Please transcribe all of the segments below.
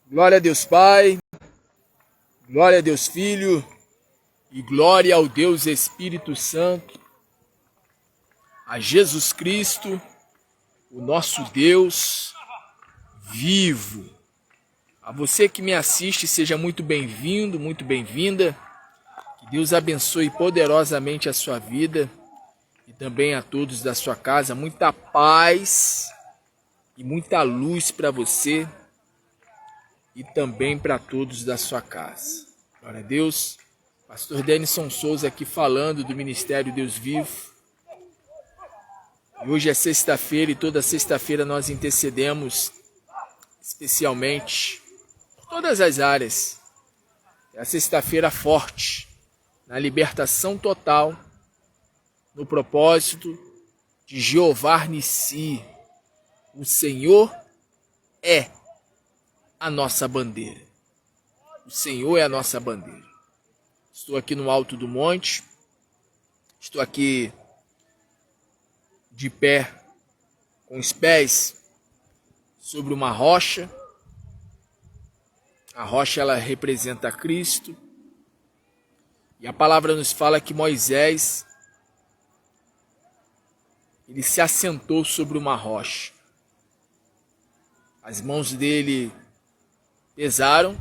Glória a Deus Pai, glória a Deus Filho e glória ao Deus Espírito Santo, a Jesus Cristo, o nosso Deus vivo. A você que me assiste, seja muito bem-vindo, muito bem-vinda. Que Deus abençoe poderosamente a sua vida e também a todos da sua casa. Muita paz e muita luz para você e também para todos da sua casa. Glória a Deus. Pastor Denison Souza aqui falando do Ministério Deus Vivo. E hoje é sexta-feira e toda sexta-feira nós intercedemos especialmente por todas as áreas. É a sexta-feira forte, na libertação total, no propósito de Jeová Nissi. O Senhor é a nossa bandeira. O Senhor é a nossa bandeira. Estou aqui no alto do monte. Estou aqui de pé, com os pés sobre uma rocha. A rocha, ela representa Cristo. E a palavra nos fala que Moisés, ele se assentou sobre uma rocha. As mãos dele pesaram.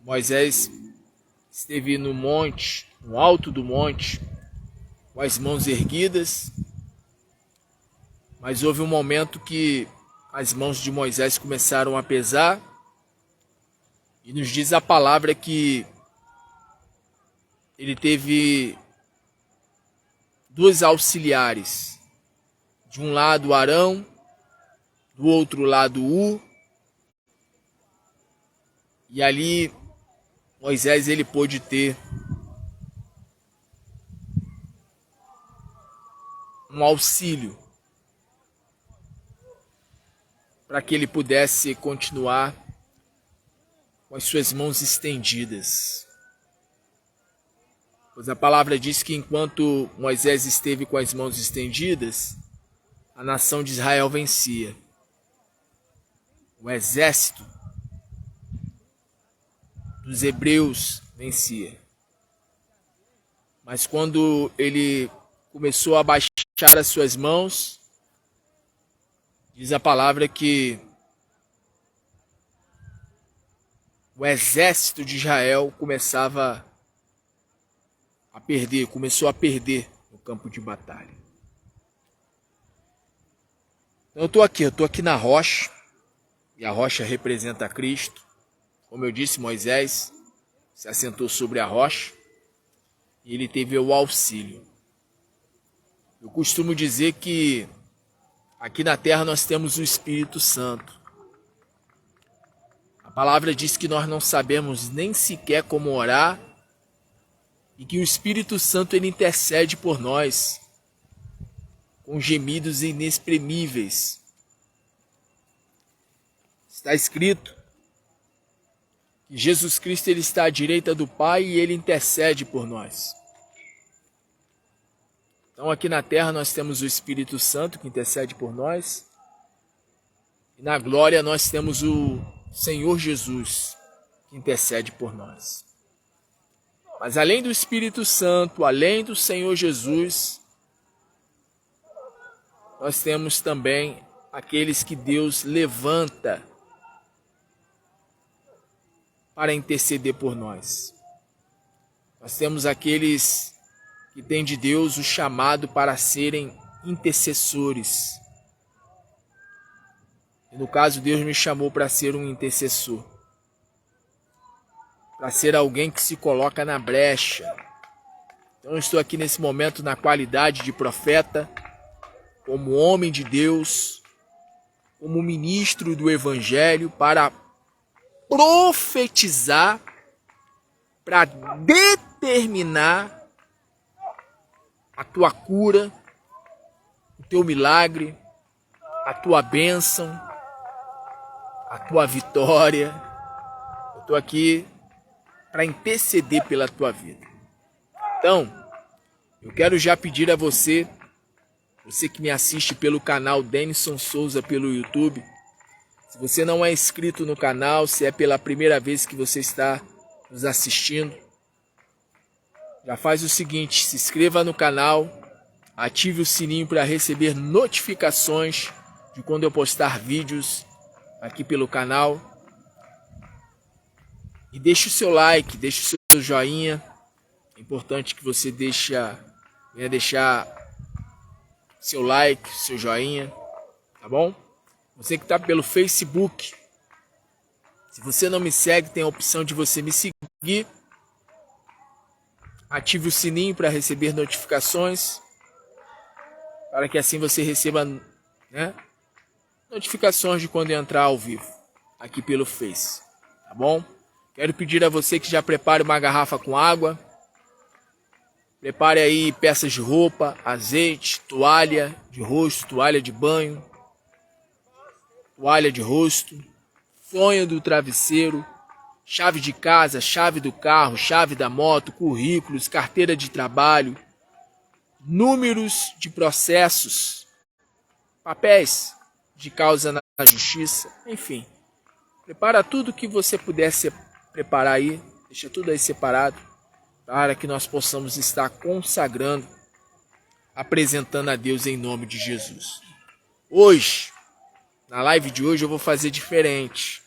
Moisés esteve no monte, no alto do monte, com as mãos erguidas. Mas houve um momento que as mãos de Moisés começaram a pesar. E nos diz a palavra que ele teve dois auxiliares. De um lado Arão, do outro lado U. E ali Moisés ele pôde ter um auxílio para que ele pudesse continuar com as suas mãos estendidas. Pois a palavra diz que enquanto Moisés esteve com as mãos estendidas, a nação de Israel vencia. O exército dos hebreus vencia. Mas quando ele começou a baixar as suas mãos, diz a palavra que o exército de Israel começou a perder no campo de batalha. Então eu estou aqui na rocha, e a rocha representa Cristo. Como eu disse, Moisés se assentou sobre a rocha e ele teve o auxílio. Eu costumo dizer que aqui na terra nós temos o Espírito Santo. A palavra diz que nós não sabemos nem sequer como orar e que o Espírito Santo ele intercede por nós com gemidos inexprimíveis. Está escrito que Jesus Cristo ele está à direita do Pai e ele intercede por nós. Então aqui na terra nós temos o Espírito Santo que intercede por nós. E na glória nós temos o Senhor Jesus que intercede por nós. Mas além do Espírito Santo, além do Senhor Jesus, nós temos também aqueles que Deus levanta para interceder por nós. Nós temos aqueles que têm de Deus o chamado para serem intercessores. E no caso, Deus me chamou para ser um intercessor. Para ser alguém que se coloca na brecha. Então eu estou aqui nesse momento na qualidade de profeta, como homem de Deus, como ministro do Evangelho, para profetizar, para determinar a tua cura, o teu milagre, a tua bênção, a tua vitória. Eu estou aqui para interceder pela tua vida. Então, eu quero já pedir a você, você que me assiste pelo canal Denison Souza pelo YouTube, Se você não é inscrito no canal, se é pela primeira vez que você está nos assistindo, já faz o seguinte, se inscreva no canal, ative o sininho para receber notificações de quando eu postar vídeos aqui pelo canal. E deixe o seu like, deixe o seu joinha. É importante que você venha deixar seu like, seu joinha, tá bom? Você que está pelo Facebook, se você não me segue, tem a opção de você me seguir. Ative o sininho para receber notificações, para que assim você receba, né, notificações de quando eu entrar ao vivo, aqui pelo Face, tá bom? Quero pedir a você que já prepare uma garrafa com água, prepare aí peças de roupa, azeite, toalha de rosto, toalha de banho, toalha de rosto, fronha do travesseiro, chave de casa, chave do carro, chave da moto, currículos, carteira de trabalho, números de processos, papéis de causa na justiça, enfim. Prepara tudo que você puder preparar aí, deixa tudo aí separado, para que nós possamos estar consagrando, apresentando a Deus em nome de Jesus. Hoje, na live de hoje eu vou fazer diferente.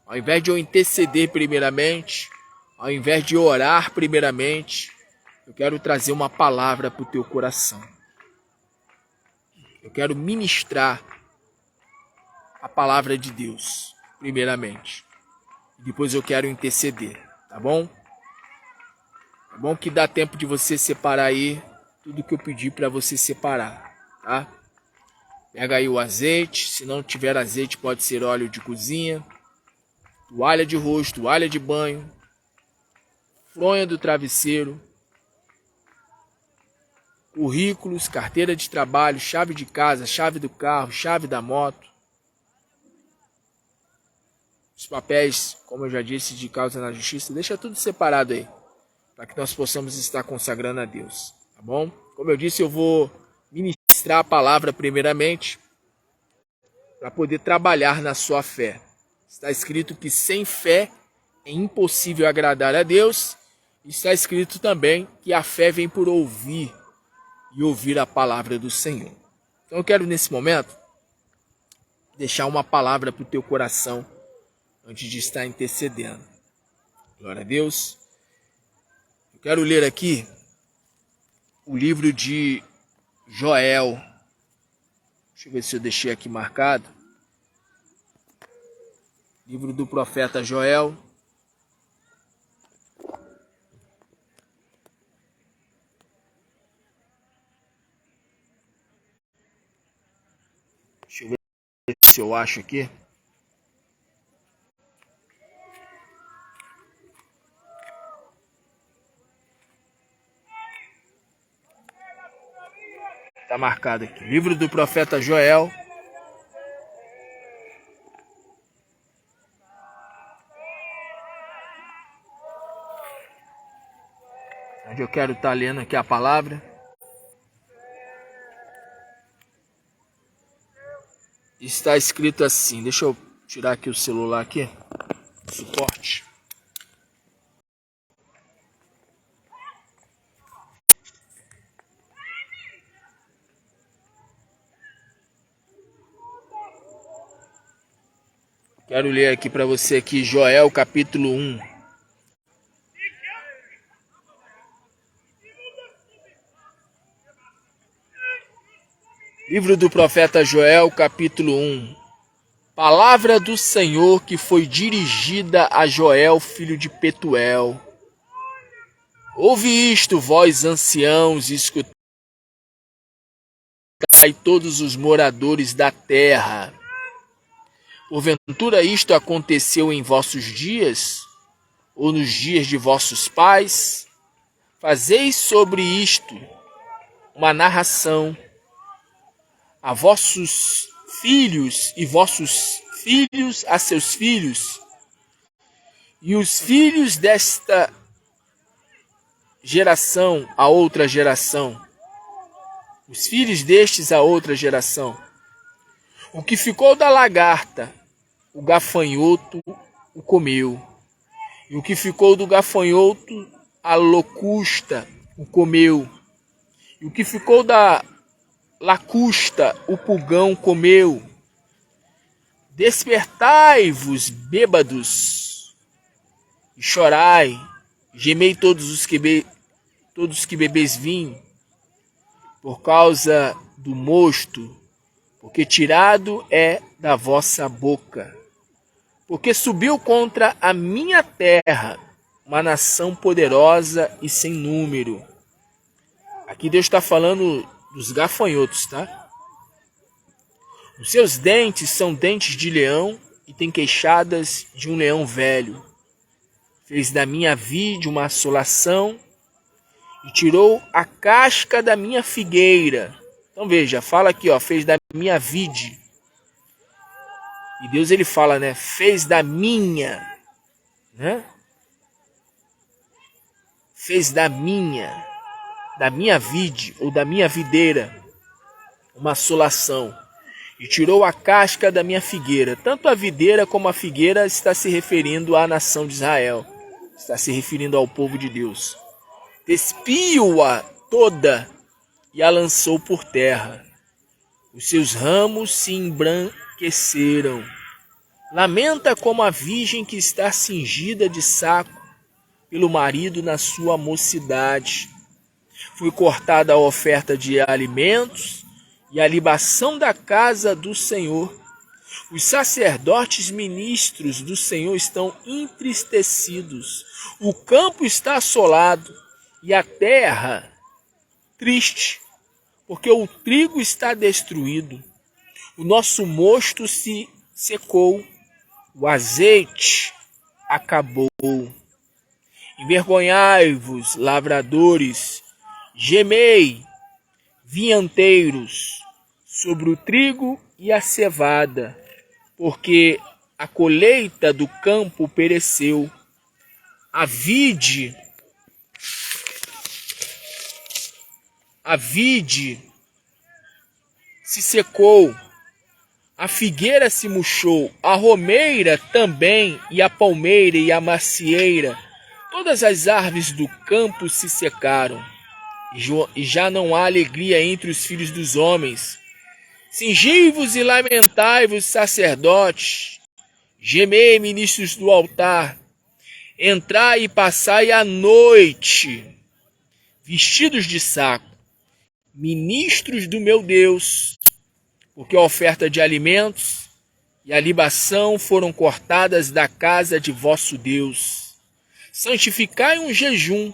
Ao invés de eu interceder primeiramente, ao invés de orar primeiramente, eu quero trazer uma palavra para o teu coração. Eu quero ministrar a palavra de Deus, primeiramente. Depois eu quero interceder, tá bom? É bom que dá tempo de você separar aí tudo que eu pedi para você separar, tá? Pega aí o azeite, se não tiver azeite pode ser óleo de cozinha, toalha de rosto, toalha de banho, fronha do travesseiro, currículos, carteira de trabalho, chave de casa, chave do carro, chave da moto. Os papéis, como eu já disse, de causa na justiça, deixa tudo separado aí, para que nós possamos estar consagrando a Deus, tá bom? Como eu disse, eu vou ministrar a palavra primeiramente, para poder trabalhar na sua fé. Está escrito que sem fé é impossível agradar a Deus. Está escrito também que a fé vem por ouvir e ouvir a palavra do Senhor. Então eu quero nesse momento deixar uma palavra para o teu coração antes de estar intercedendo. Glória a Deus. Eu quero ler aqui o livro de Joel. Deixa eu ver se eu deixei aqui marcado. Livro do profeta Joel. Deixa eu ver se eu acho aqui. Está marcado aqui. Livro do profeta Joel. Onde eu quero estar lendo aqui a palavra. Está escrito assim. Deixa eu tirar aqui o celular aqui. Suporte. Quero ler aqui para você aqui Joel capítulo 1. Livro do profeta Joel, capítulo 1. Palavra do Senhor que foi dirigida a Joel, filho de Petuel. Ouve isto, vós anciãos, e escutai todos os moradores da terra. Porventura isto aconteceu em vossos dias, ou nos dias de vossos pais? Fazeis sobre isto uma narração a vossos filhos e vossos filhos a seus filhos, e os filhos desta geração a outra geração, os filhos destes a outra geração. O que ficou da lagarta, o gafanhoto o comeu. E o que ficou do gafanhoto, a locusta o comeu. E o que ficou da lacusta, o pulgão comeu. Despertai-vos, bêbados, e chorai, gemei todos os que bebeis vinho, por causa do mosto, porque tirado é da vossa boca. Porque subiu contra a minha terra uma nação poderosa e sem número. Aqui Deus está falando dos gafanhotos, tá? Os seus dentes são dentes de leão e tem queixadas de um leão velho. Fez da minha vide uma assolação e tirou a casca da minha figueira. Então veja, fala aqui, ó, fez da minha vide. E Deus ele fala, né? Fez da minha, né? Fez da minha vide ou da minha videira uma assolação. E tirou a casca da minha figueira. Tanto a videira como a figueira está se referindo à nação de Israel. Está se referindo ao povo de Deus. Despiu-a toda e a lançou por terra. Os seus ramos se embranqueceram. Lamenta como a virgem que está cingida de saco pelo marido na sua mocidade. Foi cortada a oferta de alimentos e a libação da casa do Senhor. Os sacerdotes ministros do Senhor estão entristecidos. O campo está assolado e a terra triste, porque o trigo está destruído. O nosso mosto se secou, o azeite acabou. Envergonhai-vos, lavradores, gemei, vinhanteiros, sobre o trigo e a cevada, porque a colheita do campo pereceu. A vide se secou, a figueira se murchou, a romeira também, e a palmeira e a macieira, todas as árvores do campo se secaram, e já não há alegria entre os filhos dos homens. Cingi-vos e lamentai-vos, sacerdotes, gemei, ministros do altar, entrai e passai a noite, vestidos de saco, ministros do meu Deus, porque a oferta de alimentos e a libação foram cortadas da casa de vosso Deus. Santificai um jejum,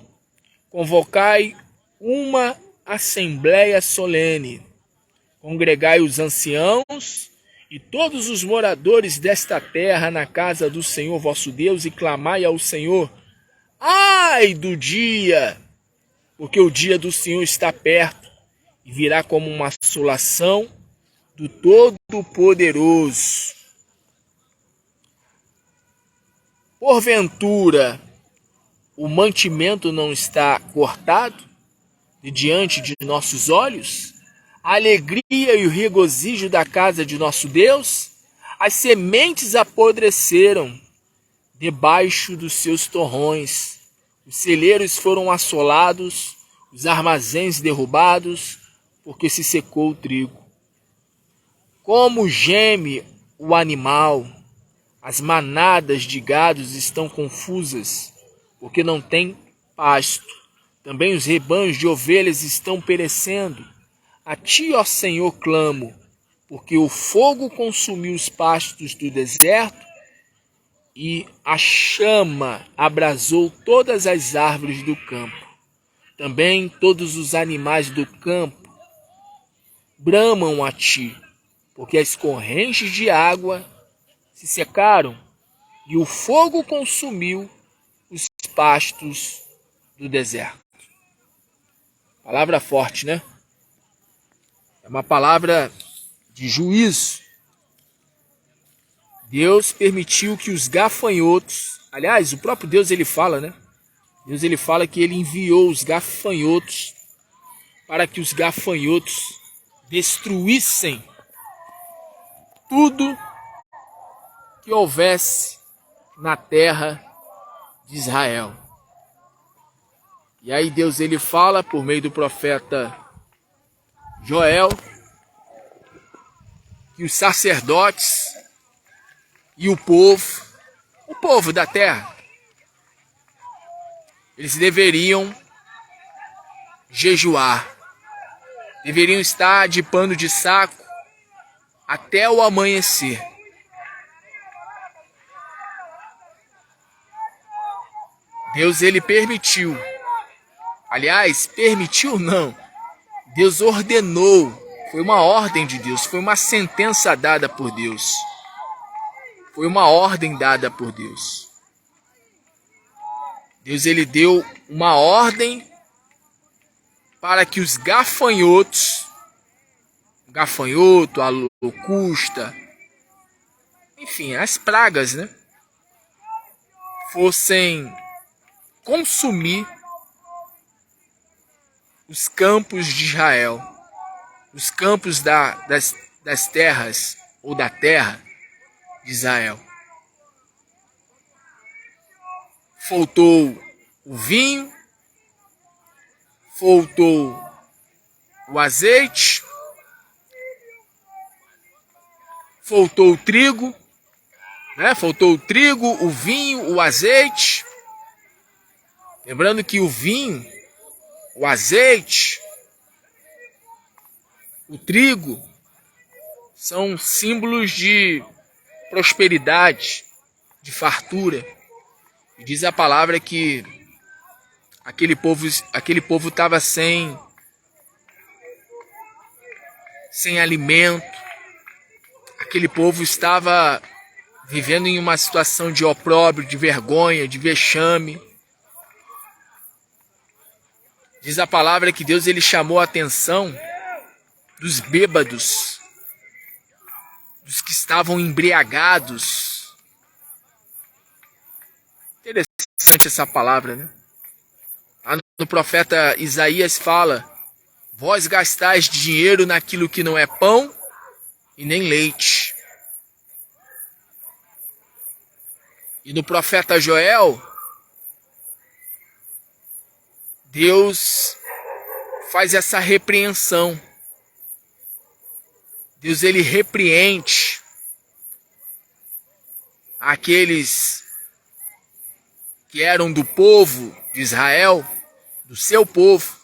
convocai uma assembleia solene, congregai os anciãos e todos os moradores desta terra na casa do Senhor vosso Deus e clamai ao Senhor. Ai do dia, porque o dia do Senhor está perto e virá como uma assolação do Todo-Poderoso. Porventura, o mantimento não está cortado de diante de nossos olhos? A alegria e o regozijo da casa de nosso Deus? As sementes apodreceram debaixo dos seus torrões. Os celeiros foram assolados, os armazéns derrubados, porque se secou o trigo. Como geme o animal, as manadas de gados estão confusas, porque não tem pasto. Também os rebanhos de ovelhas estão perecendo. A ti, ó Senhor, clamo, porque o fogo consumiu os pastos do deserto e a chama abrasou todas as árvores do campo. Também todos os animais do campo bramam a ti, porque as correntes de água se secaram e o fogo consumiu os pastos do deserto. Palavra forte, né? É uma palavra de juízo. Deus permitiu que os gafanhotos, aliás, o próprio Deus ele fala, né? Deus ele fala que ele enviou os gafanhotos para que os gafanhotos destruíssem tudo que houvesse na terra de Israel. E aí Deus ele fala por meio do profeta Joel que os sacerdotes e o povo da terra, eles deveriam jejuar, deveriam estar de pano de saco até o amanhecer. Deus ele permitiu. Aliás, permitiu não. Deus ordenou. Foi uma ordem de Deus, foi uma sentença dada por Deus. Foi uma ordem dada por Deus. Deus ele deu uma ordem para que os gafanhotos, a locusta, enfim, as pragas, né, fossem consumir os campos de Israel, os campos das terras ou da terra de Israel. Faltou o vinho, faltou o azeite, faltou o trigo, né? Faltou o trigo, o vinho, o azeite. Lembrando que o vinho, o azeite, o trigo são símbolos de prosperidade, de fartura. E diz a palavra que aquele povo estava sem alimento. Aquele povo estava vivendo em uma situação de opróbrio, de vergonha, de vexame. Diz a palavra que Deus ele chamou a atenção dos bêbados, dos que estavam embriagados. Interessante essa palavra, né? Lá no profeta Isaías fala: vós gastais dinheiro naquilo que não é pão e nem leite. E no profeta Joel, Deus faz essa repreensão. Deus ele repreende aqueles que eram do povo de Israel, do seu povo,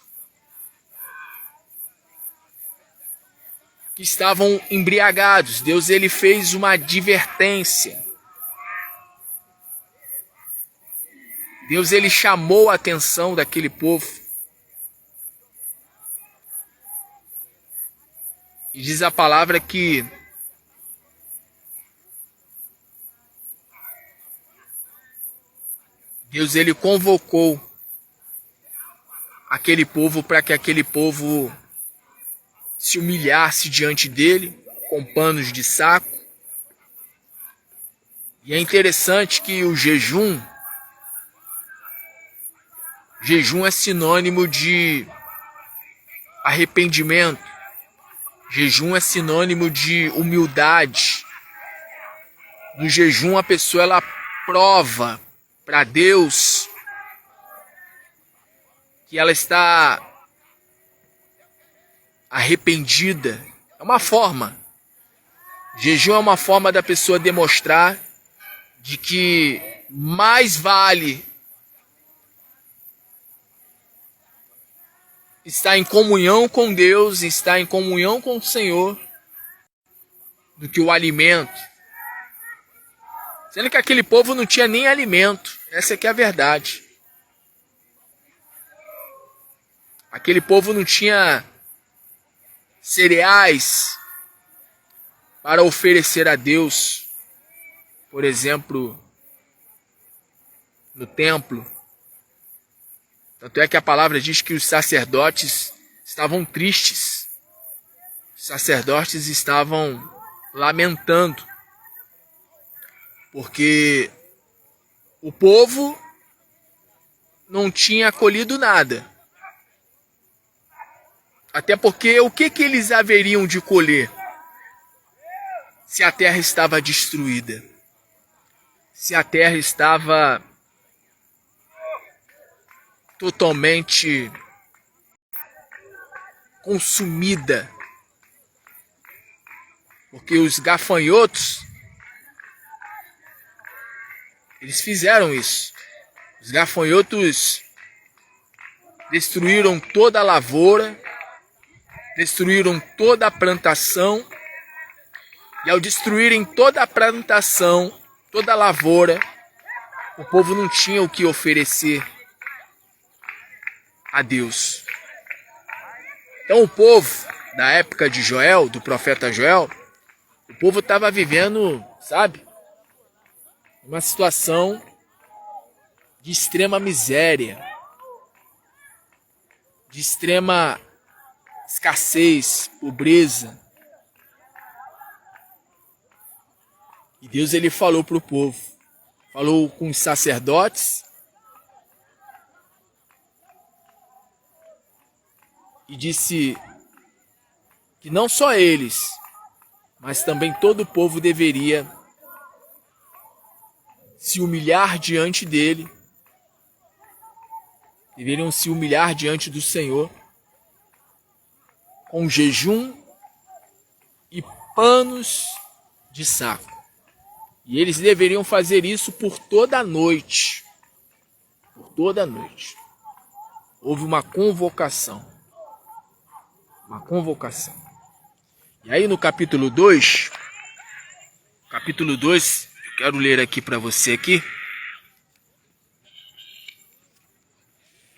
que estavam embriagados. Deus ele fez uma advertência. Deus ele chamou a atenção daquele povo. E diz a palavra que Deus ele convocou aquele povo para que aquele povo se humilhasse diante dele com panos de saco. E é interessante que o jejum é sinônimo de arrependimento. Jejum é sinônimo de humildade. No jejum a pessoa ela prova para Deus que ela está arrependida. É uma forma. Jejum é uma forma da pessoa demonstrar de que mais vale estar em comunhão com Deus, estar em comunhão com o Senhor, do que o alimento. Sendo que aquele povo não tinha nem alimento. Essa aqui é a verdade. Aquele povo não tinha cereais para oferecer a Deus, por exemplo, no templo. Tanto é que a palavra diz que os sacerdotes estavam tristes. Os sacerdotes estavam lamentando, porque o povo não tinha colhido nada. Até porque o que eles haveriam de colher? se a terra estava destruída, se a terra estava totalmente consumida, porque os gafanhotos, eles fizeram isso. Os gafanhotos destruíram toda a lavoura, destruíram toda a plantação, e ao destruírem toda a plantação, toda a lavoura, o povo não tinha o que oferecer a Deus. Então o povo, da época de Joel, do profeta Joel, o povo estava vivendo, sabe, uma situação de extrema miséria, de extrema escassez, pobreza. E Deus, ele falou para o povo, falou com os sacerdotes e disse que não só eles, mas também todo o povo deveria se humilhar diante dele, deveriam se humilhar diante do Senhor com jejum e panos de saco. E eles deveriam fazer isso por toda a noite. Por toda a noite. Houve uma convocação. Uma convocação. E aí no capítulo 2, eu quero ler aqui para você aqui.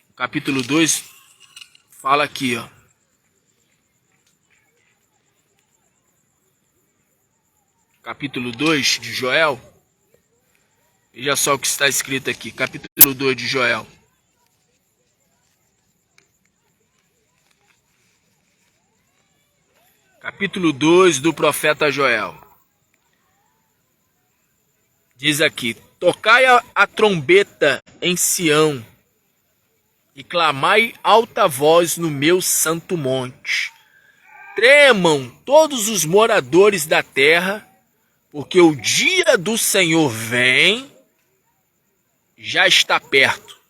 O capítulo 2 fala aqui, ó. Capítulo 2 de Joel. Veja só o que está escrito aqui. Capítulo 2 de Joel. Capítulo 2 do profeta Joel. Diz aqui: tocai a trombeta em Sião e clamai alta voz no meu santo monte. Tremam todos os moradores da terra, porque o dia do Senhor vem, já está perto.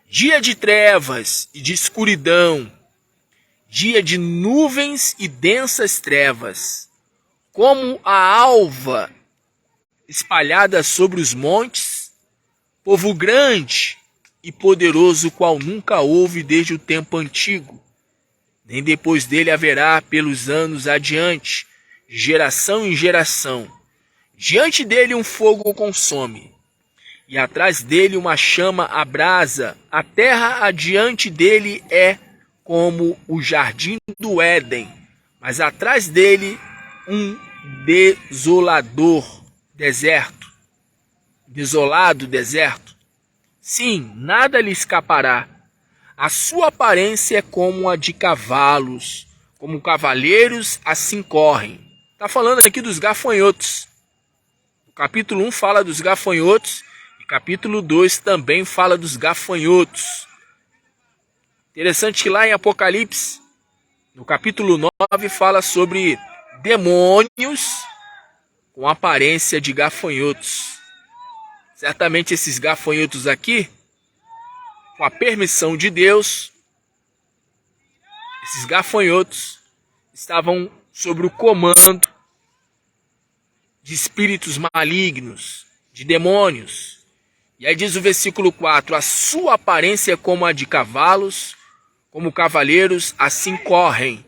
Dia de trevas e de escuridão, dia de nuvens e densas trevas, como a alva espalhada sobre os montes, povo grande e poderoso, qual nunca houve desde o tempo antigo, nem depois dele haverá pelos anos adiante, geração em geração. Diante dele um fogo consome, e atrás dele uma chama abrasa. A terra adiante dele é como o jardim do Éden, mas atrás dele um desolador deserto. Desolado deserto. Sim, nada lhe escapará. A sua aparência é como a de cavalos, como cavaleiros assim correm. Está falando aqui dos gafanhotos. O capítulo 1 fala dos gafanhotos e capítulo 2 também fala dos gafanhotos. Interessante que lá em Apocalipse, no capítulo 9, fala sobre demônios com aparência de gafanhotos. Certamente esses gafanhotos aqui, com a permissão de Deus, esses gafanhotos estavam sobre o comando de espíritos malignos, de demônios. E aí diz o versículo 4, a sua aparência é como a de cavalos, como cavaleiros assim correm.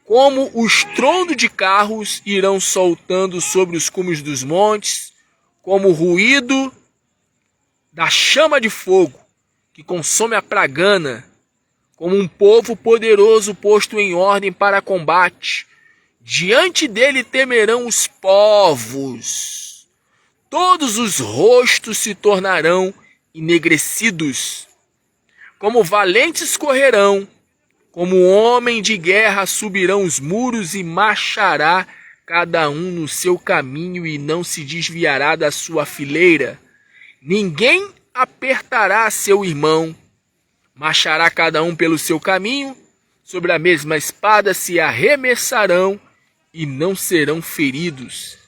Como o estrondo de carros irão soltando sobre os cumes dos montes, como o ruído da chama de fogo que consome a pragana, como um povo poderoso posto em ordem para combate. Diante dele temerão os povos. Todos os rostos se tornarão enegrecidos. Como valentes correrão, como homem de guerra subirão os muros e marchará cada um no seu caminho e não se desviará da sua fileira. Ninguém apertará seu irmão. Marchará cada um pelo seu caminho, sobre a mesma espada se arremessarão e não serão feridos.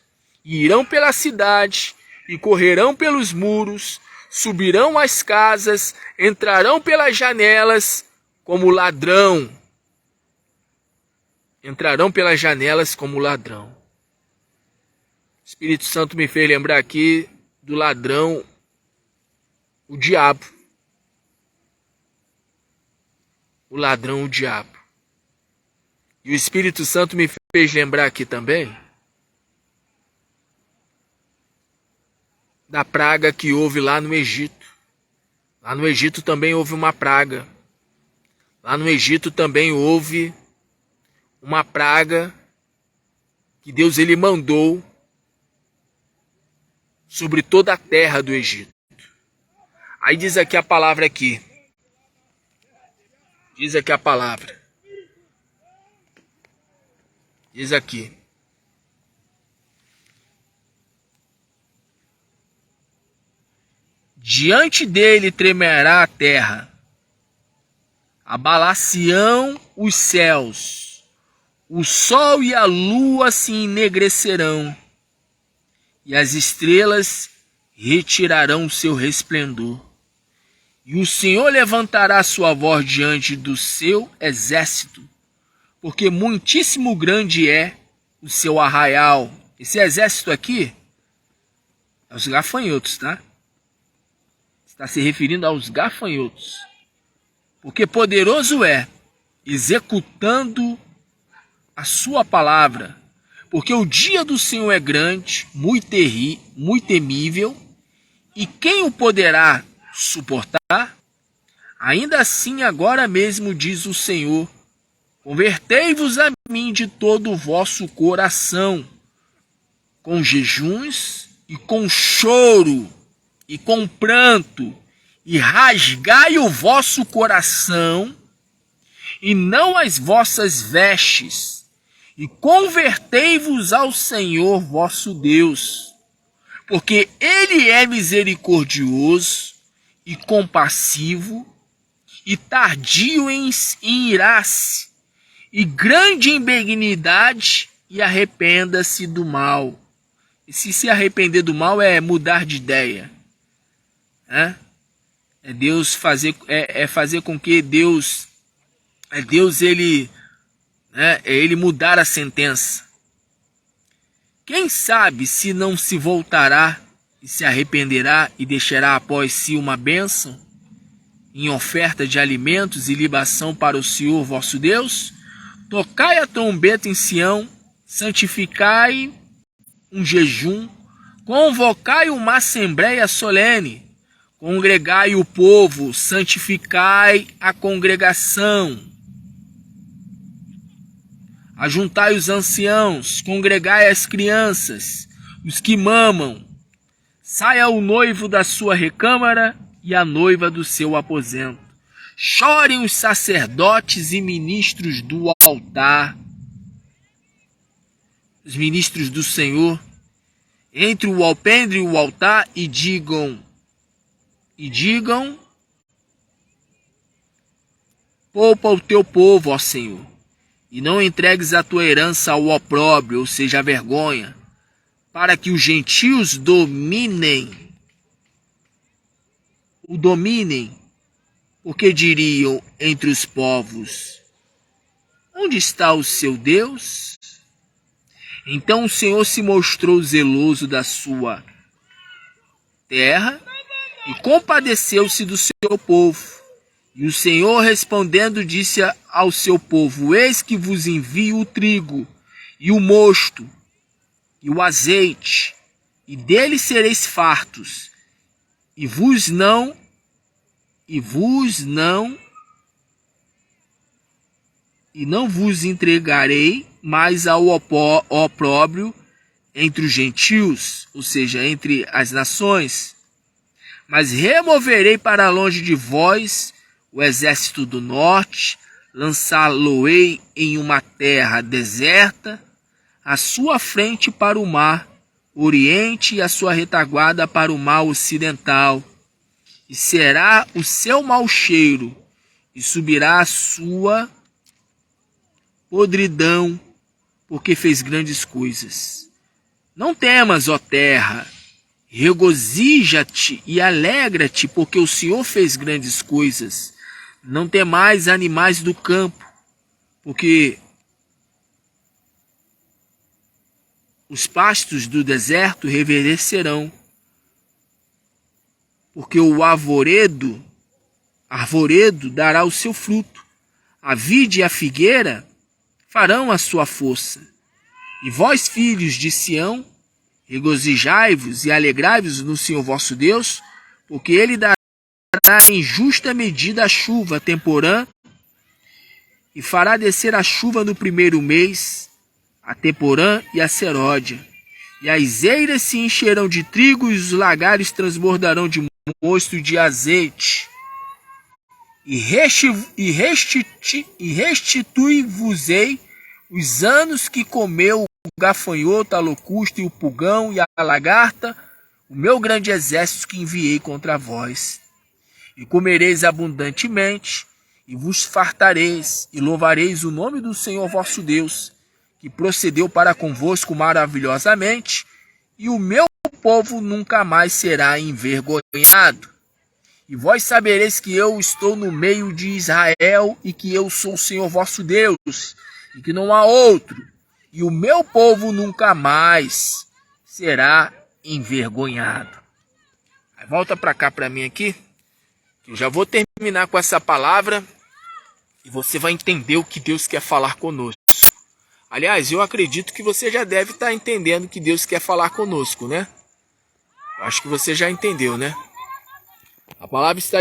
E irão pela cidade e correrão pelos muros, subirão às casas, entrarão pelas janelas como ladrão. Entrarão pelas janelas como ladrão. O Espírito Santo me fez lembrar aqui do ladrão, o diabo. O ladrão, o diabo. E o Espírito Santo me fez lembrar aqui também da praga que houve lá no Egito. Lá no Egito também houve uma praga. Lá no Egito também houve uma praga que Deus ele mandou sobre toda a terra do Egito. Aí diz aqui a palavra aqui. Diz aqui a palavra. Diz aqui. Diante dele tremerá a terra, abalar-se-ão os céus, o sol e a lua se enegrecerão, e as estrelas retirarão o seu resplendor. E o Senhor levantará sua voz diante do seu exército, porque muitíssimo grande é o seu arraial. Esse exército aqui é os gafanhotos, tá? Está se referindo aos gafanhotos. Porque poderoso é, executando a sua palavra. Porque o dia do Senhor é grande, muito temível, e quem o poderá suportar? Ainda assim, agora mesmo diz o Senhor, convertei-vos a mim de todo o vosso coração, com jejuns e com choro e com pranto, e rasgai o vosso coração, e não as vossas vestes, e convertei-vos ao Senhor vosso Deus, porque Ele é misericordioso e compassivo, e tardio em irar-se, e grande em benignidade, e arrependa-se do mal. E se arrepender do mal é mudar de ideia. É Deus fazer, fazer com que Deus ele mudar a sentença. Quem sabe se não se voltará e se arrependerá e deixará após si uma bênção em oferta de alimentos e libação para o Senhor vosso Deus? Tocai a trombeta em Sião, santificai um jejum, convocai uma assembleia solene, congregai o povo, santificai a congregação. Ajuntai os anciãos, congregai as crianças, os que mamam. Saia o noivo da sua recâmara e a noiva do seu aposento. Chorem os sacerdotes e ministros do altar, os ministros do Senhor, entre o alpendre e o altar, e digam, poupa o teu povo, ó Senhor, e não entregues a tua herança ao opróbrio, ou seja, a vergonha, para que os gentios dominem, porque diriam entre os povos, onde está o seu Deus? Então o Senhor se mostrou zeloso da sua terra e compadeceu-se do seu povo. E o Senhor respondendo disse ao seu povo, eis que vos envio o trigo e o mosto e o azeite, e dele sereis fartos, e não vos entregarei mais ao opróbrio entre os gentios, ou seja, entre as nações, mas removerei para longe de vós o exército do norte, lançá-lo-ei em uma terra deserta, a sua frente para o mar oriente e a sua retaguarda para o mar ocidental, e será o seu mau cheiro, e subirá a sua podridão porque fez grandes coisas. Não temas, ó terra, regozija-te e alegra-te, porque o Senhor fez grandes coisas. Não temais animais do campo, porque os pastos do deserto reverdecerão, porque o arvoredo dará o seu fruto, a vide e a figueira farão a sua força. E vós, filhos de Sião, regozijai-vos e alegrai-vos no Senhor vosso Deus, porque ele dará em justa medida a chuva temporã, e fará descer a chuva no primeiro mês, a temporã e a seródia. E as eiras se encherão de trigo, e os lagares transbordarão de mosto e de azeite. E restitui-vos-ei os anos que comeu o gafanhoto, a locusta e o pulgão e a lagarta, o meu grande exército que enviei contra vós. E comereis abundantemente, e vos fartareis, e louvareis o nome do Senhor vosso Deus, que procedeu para convosco maravilhosamente, e o meu povo nunca mais será envergonhado. E vós sabereis que eu estou no meio de Israel, e que eu sou o Senhor vosso Deus, e que não há outro, e o meu povo nunca mais será envergonhado. Aí volta para cá para mim aqui, que eu já vou terminar com essa palavra, e você vai entender o que Deus quer falar conosco. Aliás, eu acredito que você já deve estar entendendo que Deus quer falar conosco, né? Acho que você já entendeu, né? A palavra está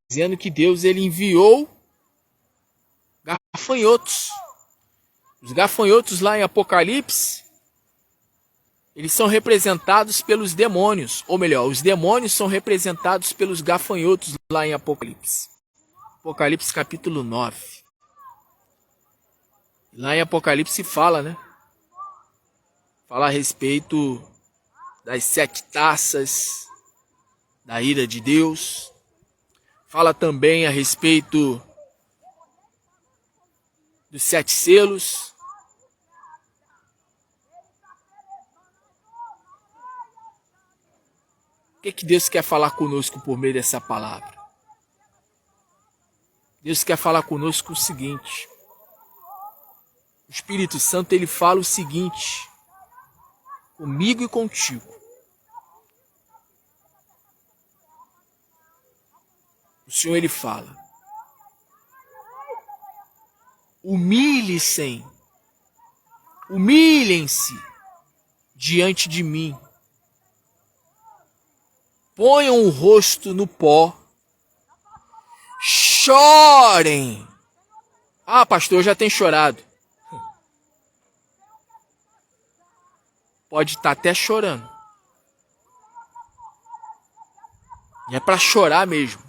dizendo que Deus ele enviou gafanhotos. Os gafanhotos lá em Apocalipse, eles são representados pelos demônios. Ou melhor, os demônios são representados pelos gafanhotos lá em Apocalipse. Apocalipse capítulo 9. Lá em Apocalipse fala, né? Fala a respeito das 7 taças da ira de Deus. Fala também a respeito dos 7 selos. O que Deus quer falar conosco por meio dessa palavra? Deus quer falar conosco o seguinte. O Espírito Santo ele fala o seguinte, comigo e contigo. O Senhor ele fala: humilhem-se diante de mim. Ponham o rosto no pó. Chorem. Ah, pastor, eu já tenho chorado. Pode estar até chorando. E é para chorar mesmo.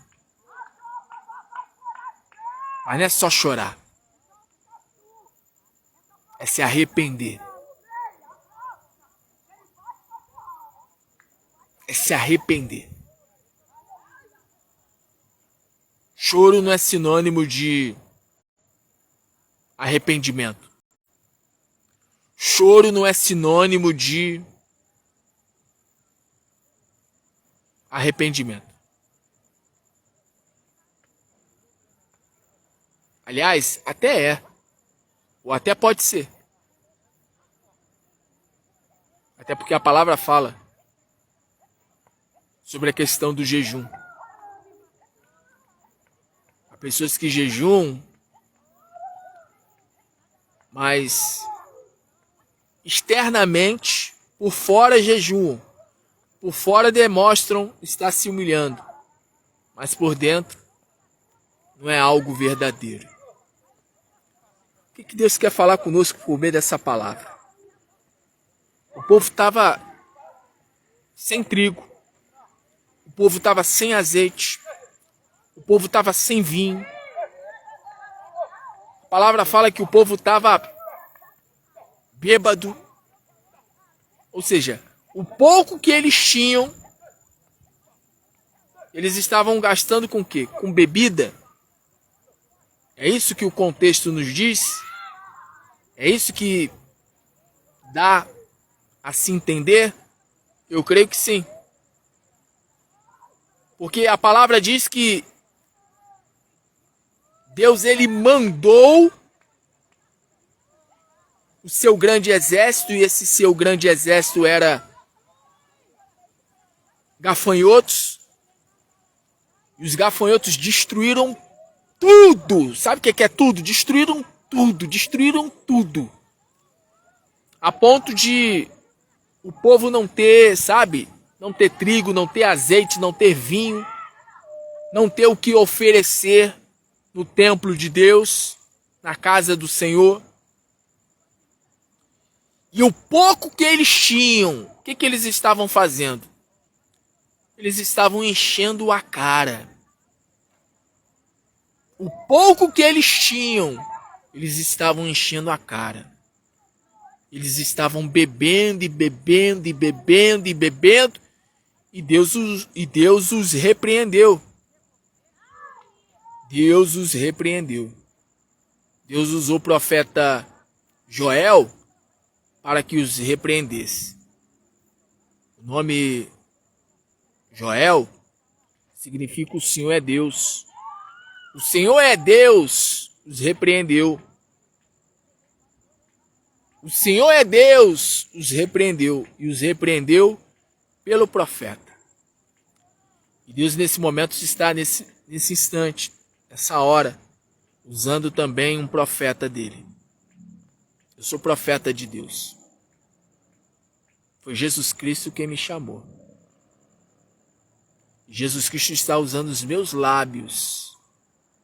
Mas não é só chorar. É se arrepender. É se arrepender. Choro não é sinônimo de arrependimento. Choro não é sinônimo de arrependimento. Aliás, até é. Ou até pode ser. Até porque a palavra fala sobre a questão do jejum. Há pessoas que jejuam, mas externamente, por fora jejuam. Por fora demonstram estar se humilhando. Mas por dentro não é algo verdadeiro. O que Deus quer falar conosco por meio dessa palavra? O povo estava sem trigo. O povo estava sem azeite. O povo estava sem vinho. A palavra fala que o povo estava bêbado. Ou seja, o pouco que eles tinham, eles estavam gastando com o quê? Com bebida. É isso que o contexto nos diz? É isso que Dá a se entender? Eu creio que sim. Porque a palavra diz que Deus, ele mandou o seu grande exército, e esse seu grande exército era gafanhotos, e os gafanhotos destruíram tudo. Sabe o que é tudo? Destruíram tudo, destruíram tudo. A ponto de o povo não ter, sabe? Não ter trigo, não ter azeite, não ter vinho, não ter o que oferecer no templo de Deus, na casa do Senhor. E o pouco que eles tinham, o que eles estavam fazendo? Eles estavam enchendo a cara. O pouco que eles tinham, eles estavam enchendo a cara. Eles estavam bebendo e bebendo e bebendo e bebendo, e Deus os repreendeu. Deus os repreendeu. Deus usou o profeta Joel para que os repreendesse. O nome Joel significa o Senhor é Deus. O Senhor é Deus, os repreendeu. O Senhor é Deus, os repreendeu. E os repreendeu pelo profeta. E Deus nesse momento está nesse instante, nessa hora, usando também um profeta dele. Eu sou profeta de Deus. Foi Jesus Cristo quem me chamou. Jesus Cristo está usando os meus lábios.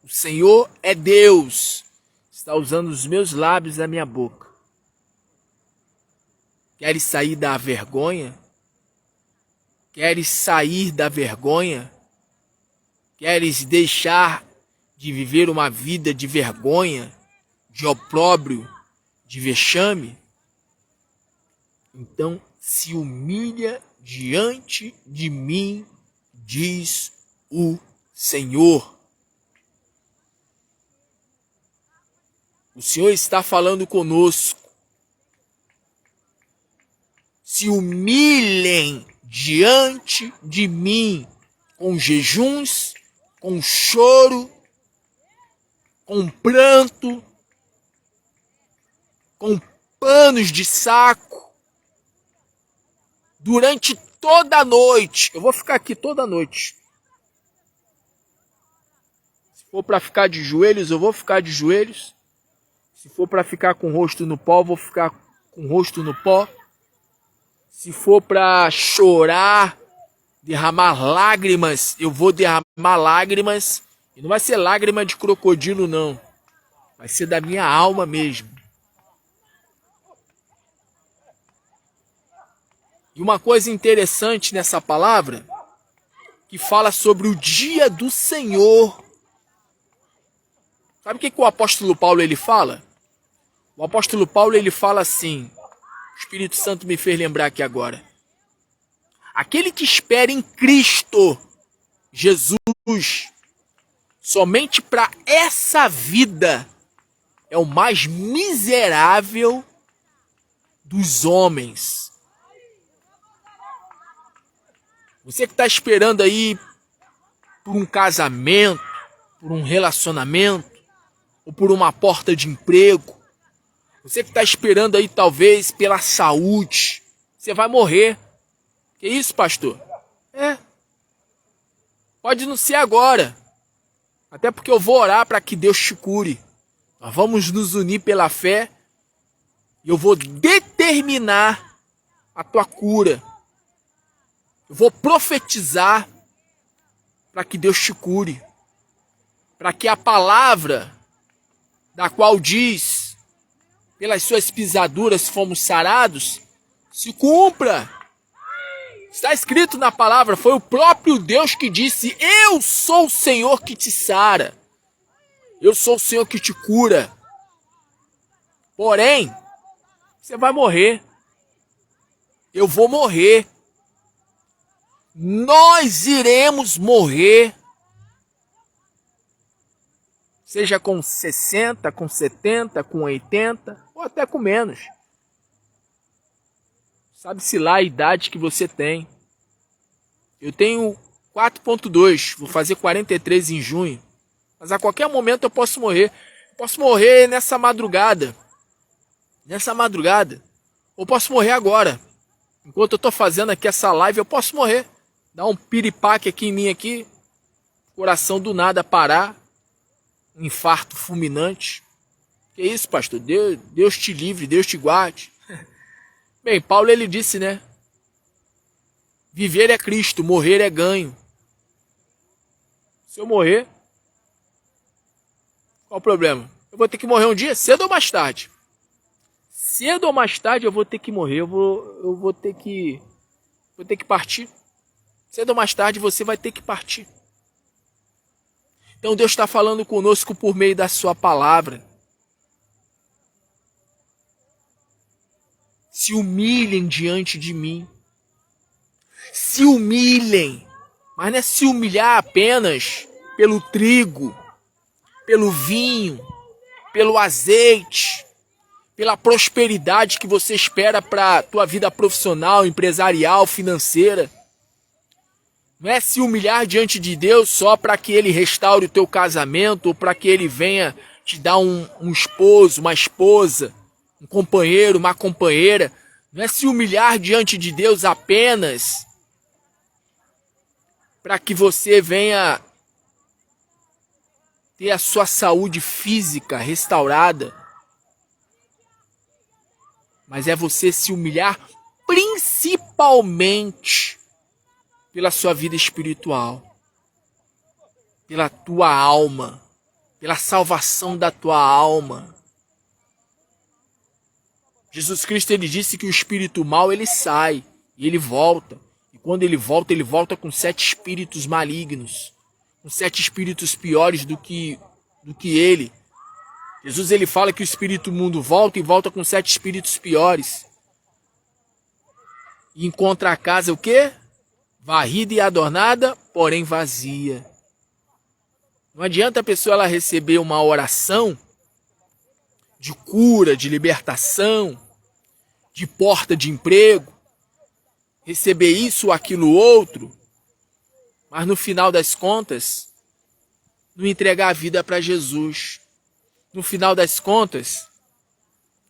O Senhor é Deus. Está usando os meus lábios da minha boca. Queres sair da vergonha? Queres sair da vergonha? Queres deixar de viver uma vida de vergonha, de opróbrio, de vexame? Então se humilha diante de mim, diz o Senhor. O Senhor está falando conosco. Se humilhem diante de mim, com jejuns, com choro, com pranto, com panos de saco, durante toda a noite. Eu vou ficar aqui toda a noite. Se for para ficar de joelhos, eu vou ficar de joelhos. Se for para ficar com o rosto no pó, eu vou ficar com o rosto no pó. Se for para chorar, derramar lágrimas, eu vou derramar lágrimas. E não vai ser lágrima de crocodilo, não. Vai ser da minha alma mesmo. E uma coisa interessante nessa palavra, que fala sobre o dia do Senhor. Sabe o que o apóstolo Paulo ele fala? O apóstolo Paulo ele fala assim, o Espírito Santo me fez lembrar aqui agora. Aquele que espera em Cristo, Jesus, somente para essa vida, é o mais miserável dos homens. Você que está esperando aí por um casamento, por um relacionamento, ou por uma porta de emprego, você que está esperando aí talvez pela saúde, você vai morrer. Que isso, pastor? Pode não ser agora. Até porque eu vou orar para que Deus te cure. Nós vamos nos unir pela fé e eu vou determinar a tua cura. Eu vou profetizar para que Deus te cure. Para que a palavra da qual diz, pelas suas pisaduras fomos sarados, se cumpra. Está escrito na palavra, foi o próprio Deus que disse, eu sou o Senhor que te sara. Eu sou o Senhor que te cura. Porém, você vai morrer. Eu vou morrer. Nós iremos morrer. Seja com 60, com 70, com 80 ou até com menos. Sabe-se lá a idade que você tem. Eu tenho 4,2, vou fazer 43 em junho. Mas a qualquer momento eu posso morrer. Eu posso morrer nessa madrugada. Ou posso morrer agora. Enquanto eu estou fazendo aqui essa live, eu posso morrer. Dá um piripaque aqui em mim aqui. Coração do nada parar. Um infarto fulminante. Que isso, pastor? Deus te livre, Deus te guarde. Bem, Paulo ele disse, né? Viver é Cristo, morrer é ganho. Se eu morrer, qual o problema? Eu vou ter que morrer um dia, cedo ou mais tarde. Cedo ou mais tarde eu vou ter que morrer, eu vou ter que partir. Cedo ou mais tarde você vai ter que partir. Então Deus está falando conosco por meio da sua palavra. Se humilhem diante de mim. Se humilhem. Mas não é se humilhar apenas pelo trigo, pelo vinho, pelo azeite, pela prosperidade que você espera para a tua vida profissional, empresarial, financeira. Não é se humilhar diante de Deus só para que Ele restaure o teu casamento ou para que Ele venha te dar um esposo, uma esposa, um companheiro, uma companheira. Não é se humilhar diante de Deus apenas para que você venha ter a sua saúde física restaurada. Mas é você se humilhar principalmente pela sua vida espiritual, pela tua alma, pela salvação da tua alma. Jesus Cristo ele disse que o espírito mau ele sai e ele volta. E quando ele volta com 7 espíritos malignos, com 7 espíritos piores do que ele. Jesus ele fala que o espírito imundo volta e volta com 7 espíritos piores. E encontra a casa o quê? Varrida e adornada, porém vazia. Não adianta a pessoa ela receber uma oração de cura, de libertação, de porta de emprego, receber isso ou aquilo outro, mas no final das contas, não entregar a vida para Jesus. No final das contas,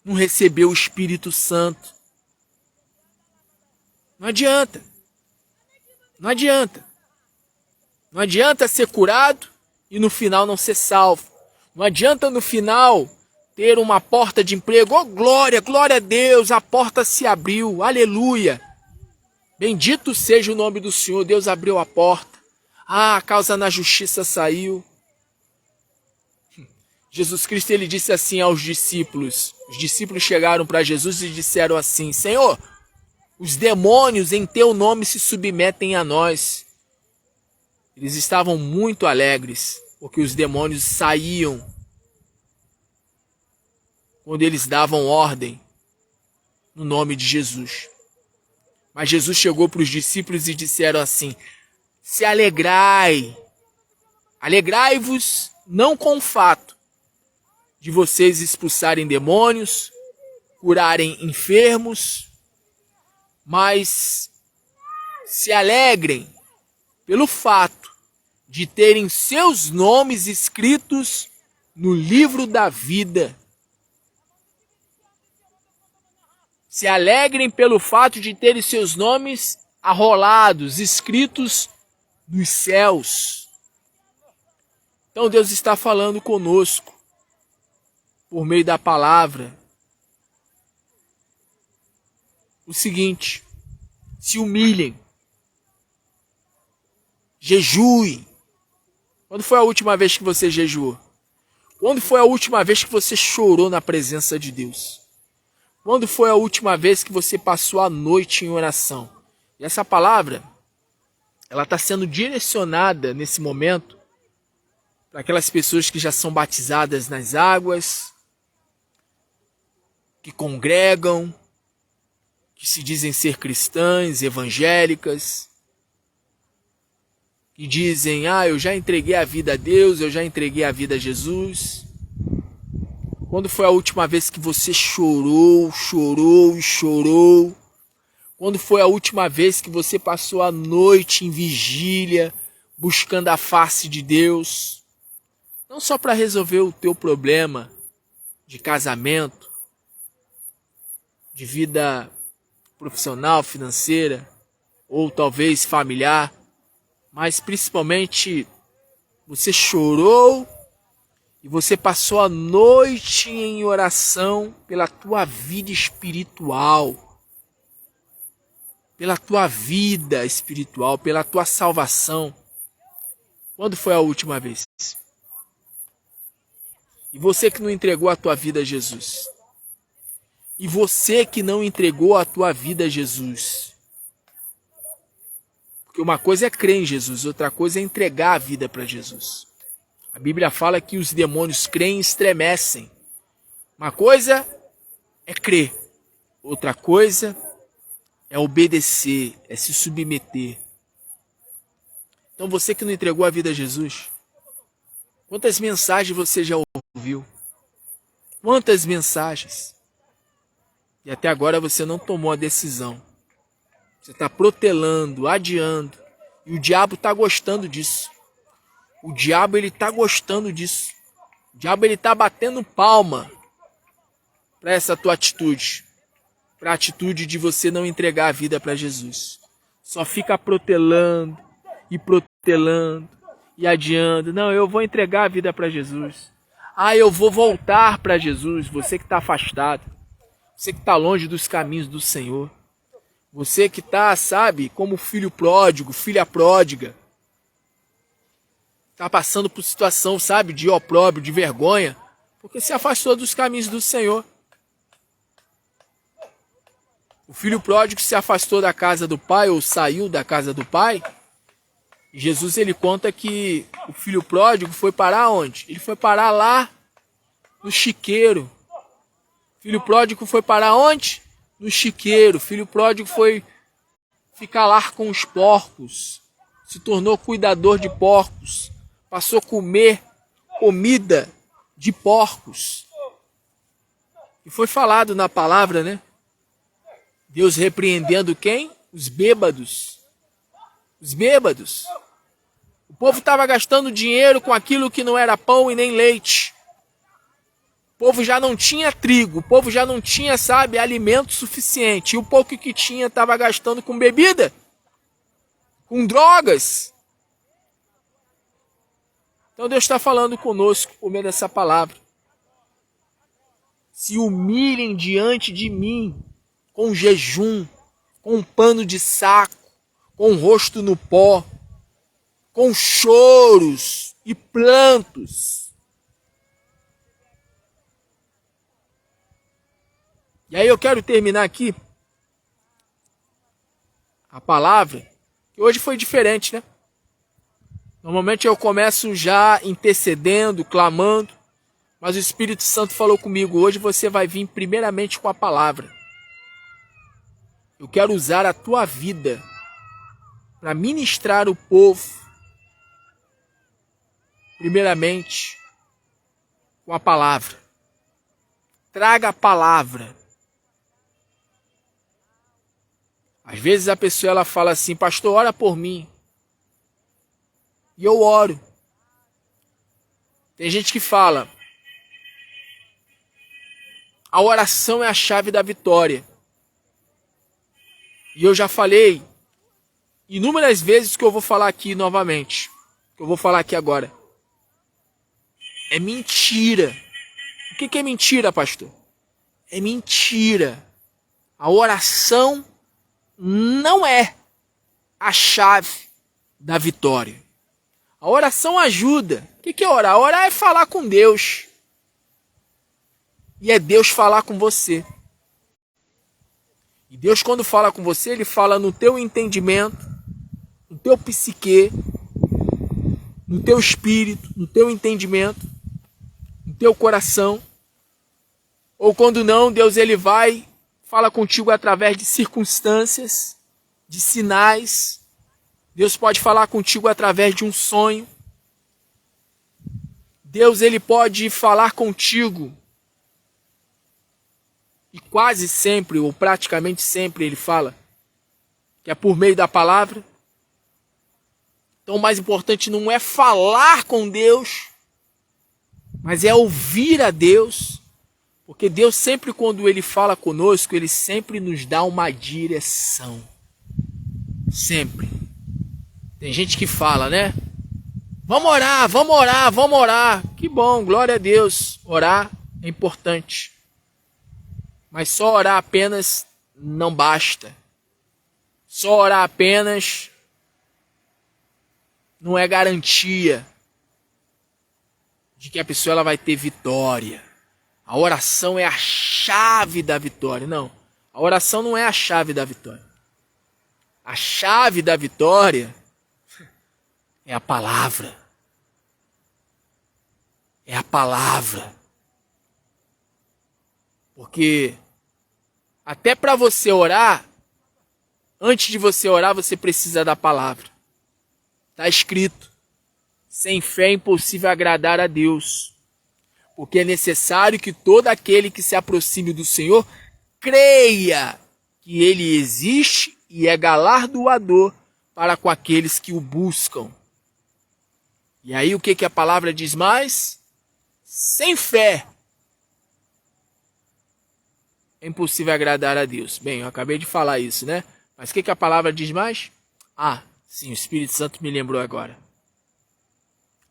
não receber o Espírito Santo. Não adianta. Não adianta. Não adianta ser curado e no final não ser salvo. Não adianta no final ter uma porta de emprego. Oh, glória, glória a Deus, a porta se abriu. Aleluia. Bendito seja o nome do Senhor. Deus abriu a porta. Ah, a causa na justiça saiu. Jesus Cristo ele disse assim aos discípulos. Os discípulos chegaram para Jesus e disseram assim: Senhor, os demônios em teu nome se submetem a nós. Eles estavam muito alegres, porque os demônios saíam quando eles davam ordem no nome de Jesus. Mas Jesus chegou para os discípulos e disseram assim: se alegrai, alegrai-vos não com o fato de vocês expulsarem demônios, curarem enfermos, mas se alegrem pelo fato de terem seus nomes escritos no livro da vida. Se alegrem pelo fato de terem seus nomes arrolados, escritos nos céus. Então Deus está falando conosco por meio da palavra o seguinte: se humilhem, jejuem. Quando foi a última vez que você jejuou? Quando foi a última vez que você chorou na presença de Deus? Quando foi a última vez que você passou a noite em oração? E essa palavra, ela está sendo direcionada nesse momento para aquelas pessoas que já são batizadas nas águas, que congregam, que se dizem ser cristãs, evangélicas, que dizem: ah, eu já entreguei a vida a Deus, eu já entreguei a vida a Jesus. Quando foi a última vez que você chorou, chorou e chorou Quando foi a última vez que você passou a noite em vigília, buscando a face de Deus? Não só para resolver o teu problema de casamento, de vida profissional, financeira, ou talvez familiar, mas principalmente você chorou e você passou a noite em oração pela tua vida espiritual, pela tua vida espiritual, pela tua salvação. Quando foi a última vez? E você que não entregou a tua vida a Jesus? E você que não entregou a tua vida a Jesus? Porque uma coisa é crer em Jesus, outra coisa é entregar a vida para Jesus. A Bíblia fala que os demônios creem e estremecem. Uma coisa é crer, outra coisa é obedecer, é se submeter. Então você que não entregou a vida a Jesus, quantas mensagens você já ouviu? Quantas mensagens? E até agora você não tomou a decisão. Você está protelando, adiando. E o diabo está gostando disso. O diabo ele está gostando disso. O diabo ele está batendo palma para essa tua atitude. Para a atitude de você não entregar a vida para Jesus. Só fica protelando e protelando e adiando. Não, eu vou entregar a vida para Jesus. Ah, eu vou voltar para Jesus. Você que está afastado. Você que está longe dos caminhos do Senhor. Você que está, sabe, como filho pródigo, filha pródiga. Está passando por situação, sabe, de opróbrio, de vergonha. Porque se afastou dos caminhos do Senhor. O filho pródigo se afastou da casa do pai ou saiu da casa do pai. E Jesus ele conta que o filho pródigo foi parar onde? Ele foi parar lá no chiqueiro. O filho pródigo foi parar onde? No chiqueiro. O filho pródigo foi ficar lá com os porcos. Se tornou cuidador de porcos. Passou a comer comida de porcos. E foi falado na palavra, né? Deus repreendendo quem? Os bêbados. Os bêbados. O povo estava gastando dinheiro com aquilo que não era pão e nem leite. O povo já não tinha trigo. O povo já não tinha, sabe, alimento suficiente. E o pouco que tinha estava gastando com bebida. Com drogas. Então Deus está falando conosco por meio dessa palavra. Se humilhem diante de mim. Com jejum, com um pano de saco, com o rosto no pó, com choros e prantos. E aí eu quero terminar aqui a palavra, que hoje foi diferente, né? Normalmente eu começo já intercedendo, clamando, mas o Espírito Santo falou comigo, hoje você vai vir primeiramente com a palavra. Eu quero usar a tua vida para ministrar o povo, primeiramente, com a palavra. Traga a palavra. Às vezes a pessoa ela fala assim, pastor, ora por mim. E eu oro. Tem gente que fala, a oração é a chave da vitória. E eu já falei inúmeras vezes que eu vou falar aqui novamente. Que eu vou falar aqui agora. É mentira. O que é mentira, pastor? É mentira. A oração não é a chave da vitória. A oração ajuda. O que é orar? Orar é falar com Deus. E é Deus falar com você. E Deus, quando fala com você, Ele fala no teu entendimento, no teu psique, no teu espírito, no teu entendimento, no teu coração. Ou quando não, Deus Ele vai, fala contigo através de circunstâncias, de sinais. Deus pode falar contigo através de um sonho. Deus Ele pode falar contigo. E quase sempre, ou praticamente sempre, Ele fala que é por meio da palavra. Então o mais importante não é falar com Deus, mas é ouvir a Deus. Porque Deus sempre, quando Ele fala conosco, Ele sempre nos dá uma direção. Sempre. Tem gente que fala, né? Vamos orar, vamos orar, vamos orar. Que bom, glória a Deus. Orar é importante. Mas só orar apenas não basta. Só orar apenas não é garantia de que a pessoa ela vai ter vitória. A oração é a chave da vitória. Não, a oração não é a chave da vitória. A chave da vitória é a palavra. É a palavra. Porque até para você orar, antes de você orar, você precisa da palavra. Está escrito: sem fé é impossível agradar a Deus. Porque é necessário que todo aquele que se aproxime do Senhor creia que Ele existe e é galardoador para com aqueles que o buscam. E aí o que a palavra diz mais? Sem fé é impossível agradar a Deus. Bem, eu acabei de falar isso, né? Mas o que a palavra diz mais? Ah, sim, o Espírito Santo me lembrou agora.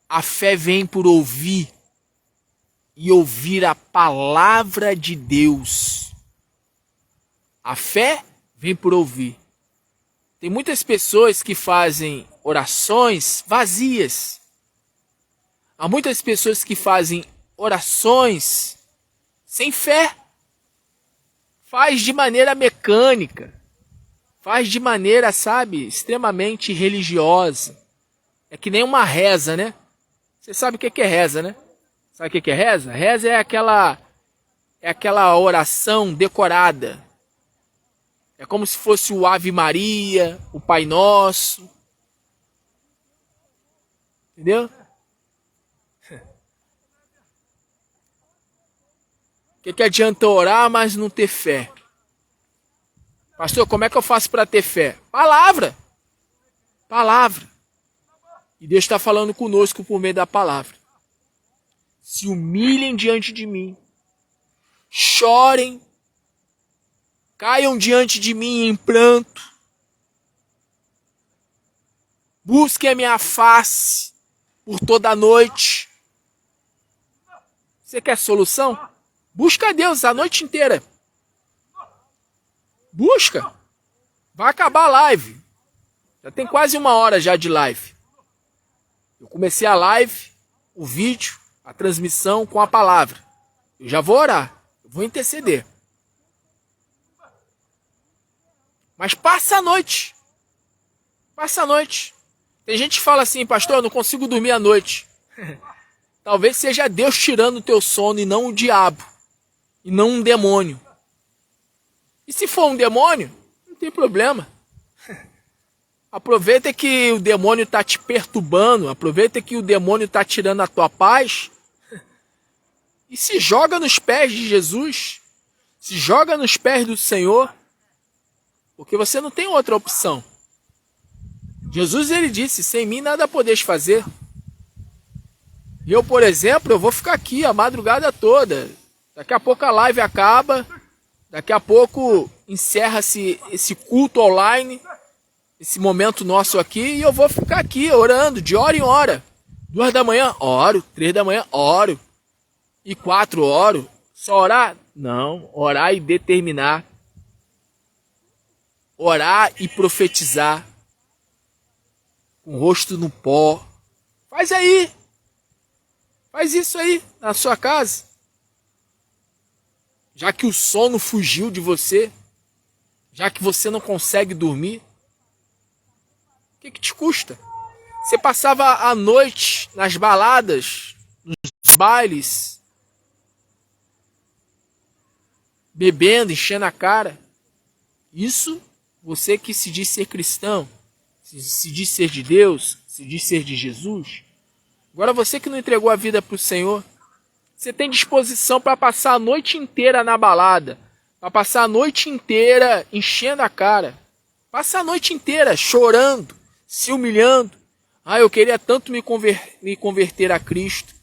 A fé vem por ouvir e ouvir a palavra de Deus. A fé vem por ouvir. Tem muitas pessoas que fazem orações vazias. Há muitas pessoas que fazem orações sem fé. Faz de maneira mecânica. Faz de maneira, sabe, extremamente religiosa. É que nem uma reza, né? Você sabe o que é reza, né? Sabe o que é reza? Reza é aquela oração decorada. É como se fosse o Ave Maria, o Pai Nosso. Entendeu? O que adianta orar, mas não ter fé? Pastor, como é que eu faço para ter fé? Palavra. Palavra. E Deus está falando conosco por meio da palavra. Se humilhem diante de mim. Chorem. Caiam diante de mim em pranto. Busquem a minha face por toda a noite. Você quer solução? Busca a Deus a noite inteira. Busca. Vai acabar a live. Já tem quase 1 hora já de live. Eu comecei a live, o vídeo, a transmissão com a palavra. Eu já vou orar. Eu vou interceder. Mas passa a noite. Passa a noite. Tem gente que fala assim, pastor, eu não consigo dormir à noite. Talvez seja Deus tirando o teu sono e não o diabo. E não um demônio. E se for um demônio, não tem problema. Aproveita que o demônio está te perturbando. Aproveita que o demônio está tirando a tua paz. E se joga nos pés de Jesus. Se joga nos pés do Senhor. Porque você não tem outra opção. Jesus, ele disse, sem mim nada podeis fazer. E eu, por exemplo, eu vou ficar aqui a madrugada toda. Daqui a pouco a live acaba. Daqui a pouco encerra-se esse culto online. Esse momento nosso aqui. E eu vou ficar aqui orando de hora em hora. 2 da manhã, oro. 3 da manhã, oro. E 4, oro. Só orar? Não. Orar e determinar. Orar e profetizar. Com o rosto no pó. Faz aí. Faz isso aí na sua casa. Já que o sono fugiu de você. Já que você não consegue dormir. O que te custa? Você passava a noite nas baladas, nos bailes. Bebendo, enchendo a cara. Isso, você que se diz ser cristão. Se diz ser de Deus, se diz ser de Jesus. Agora você que não entregou a vida para o Senhor, você tem disposição para passar a noite inteira na balada, para passar a noite inteira enchendo a cara. Passa a noite inteira chorando, se humilhando. Ah, eu queria tanto me converter a Cristo.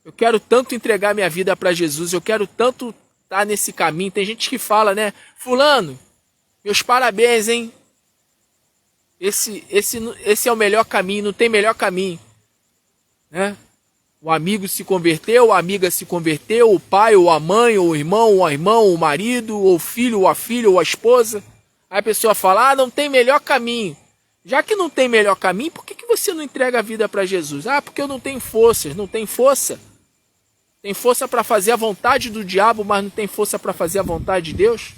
Eu quero tanto entregar minha vida para Jesus. Eu quero tanto estar nesse caminho. Tem gente que fala, né? Fulano, meus parabéns, hein? Esse é o melhor caminho, não tem melhor caminho. Né? O amigo se converteu, a amiga se converteu, o pai, ou a mãe, ou o irmão, ou a irmã, ou o marido, ou o filho, ou a filha, ou a esposa. Aí a pessoa fala, não tem melhor caminho. Já que não tem melhor caminho, por que você não entrega a vida para Jesus? Ah, porque eu não tenho forças. Não tem força? Tem força para fazer a vontade do diabo, mas não tem força para fazer a vontade de Deus?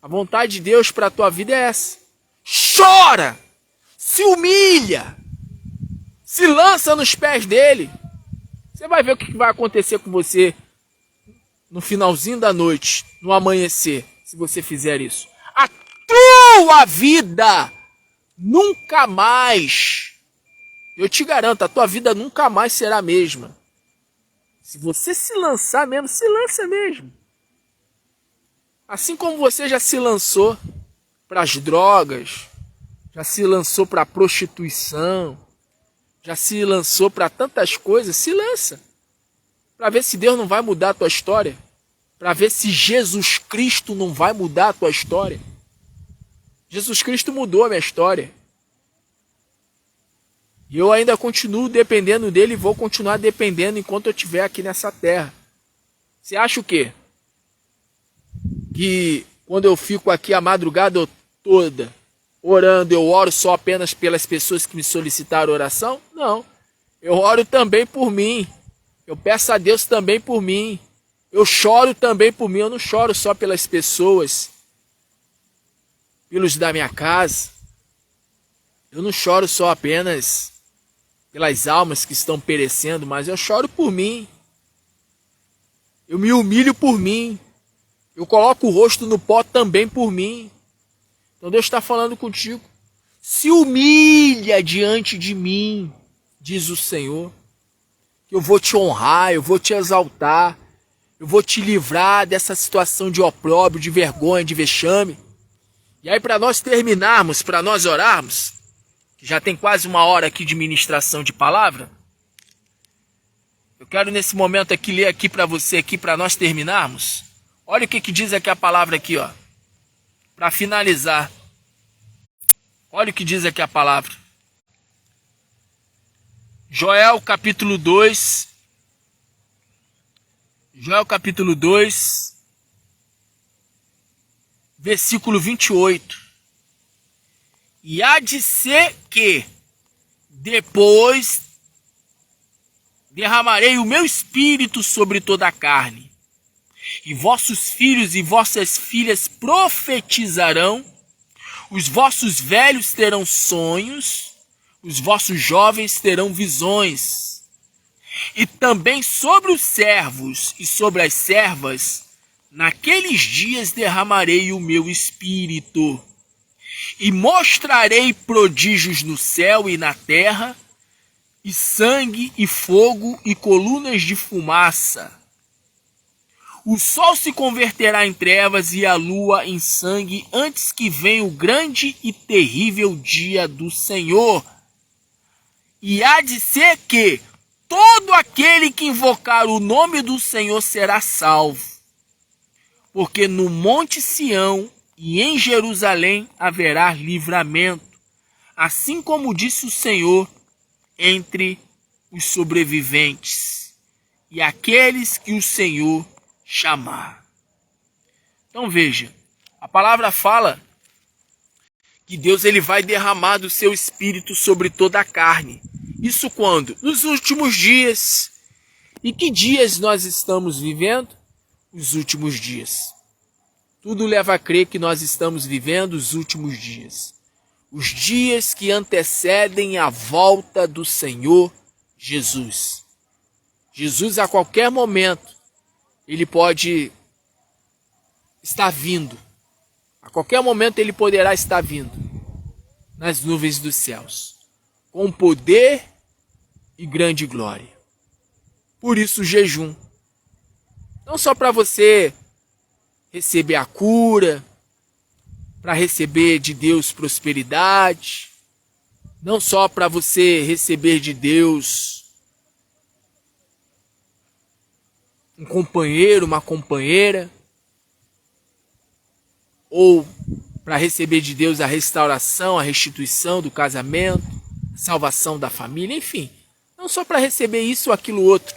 A vontade de Deus para a tua vida é essa. Chora! Se humilha! Se lança nos pés dele. Você vai ver o que vai acontecer com você no finalzinho da noite, no amanhecer, se você fizer isso. A tua vida nunca mais, eu te garanto, a tua vida nunca mais será a mesma. Se você se lançar mesmo, se lança mesmo. Assim como você já se lançou para as drogas, já se lançou para a prostituição, já se lançou para tantas coisas, se lança. Para ver se Deus não vai mudar a tua história. Para ver se Jesus Cristo não vai mudar a tua história. Jesus Cristo mudou a minha história. E eu ainda continuo dependendo dele e vou continuar dependendo enquanto eu estiver aqui nessa terra. Você acha o quê? Que quando eu fico aqui a madrugada toda orando, eu oro só apenas pelas pessoas que me solicitaram oração? Não. Eu oro também por mim. Eu peço a Deus também por mim. Eu choro também por mim. Eu não choro só pelas pessoas, pelos da minha casa. Eu não choro só apenas pelas almas que estão perecendo, mas eu choro por mim. Eu me humilho por mim. Eu coloco o rosto no pó também por mim. Então Deus está falando contigo. Se humilha diante de mim, diz o Senhor. Eu vou te honrar, eu vou te exaltar. Eu vou te livrar dessa situação de opróbrio, de vergonha, de vexame. E aí para nós terminarmos, para nós orarmos, que já tem quase uma hora aqui de ministração de palavra, eu quero nesse momento aqui ler aqui para você, aqui para nós terminarmos. Olha o que diz aqui a palavra aqui, ó. Para finalizar. Olha o que diz aqui a palavra. Joel capítulo 2. Joel capítulo 2. Versículo 28. E há de ser que depois derramarei o meu espírito sobre toda a carne. E vossos filhos e vossas filhas profetizarão, os vossos velhos terão sonhos, os vossos jovens terão visões. E também sobre os servos e sobre as servas, naqueles dias derramarei o meu espírito. E mostrarei prodígios no céu e na terra, e sangue e fogo e colunas de fumaça. O sol se converterá em trevas e a lua em sangue antes que venha o grande e terrível dia do Senhor. E há de ser que todo aquele que invocar o nome do Senhor será salvo. Porque no monte Sião e em Jerusalém haverá livramento, assim como disse o Senhor, entre os sobreviventes e aqueles que o Senhor chamar. Então veja, a palavra fala que Deus ele vai derramar do seu espírito sobre toda a carne. Isso quando? Nos últimos dias. E que dias nós estamos vivendo? Os últimos dias. Tudo leva a crer que nós estamos vivendo os últimos dias. Os dias que antecedem a volta do Senhor Jesus. Jesus a qualquer momento ele pode estar vindo. A qualquer momento ele poderá estar vindo nas nuvens dos céus, com poder e grande glória. Por isso o jejum. Não só para você receber a cura, para receber de Deus prosperidade, não só para você receber de Deus um companheiro, uma companheira, ou para receber de Deus a restauração, a restituição do casamento, a salvação da família, enfim, não só para receber isso ou aquilo outro,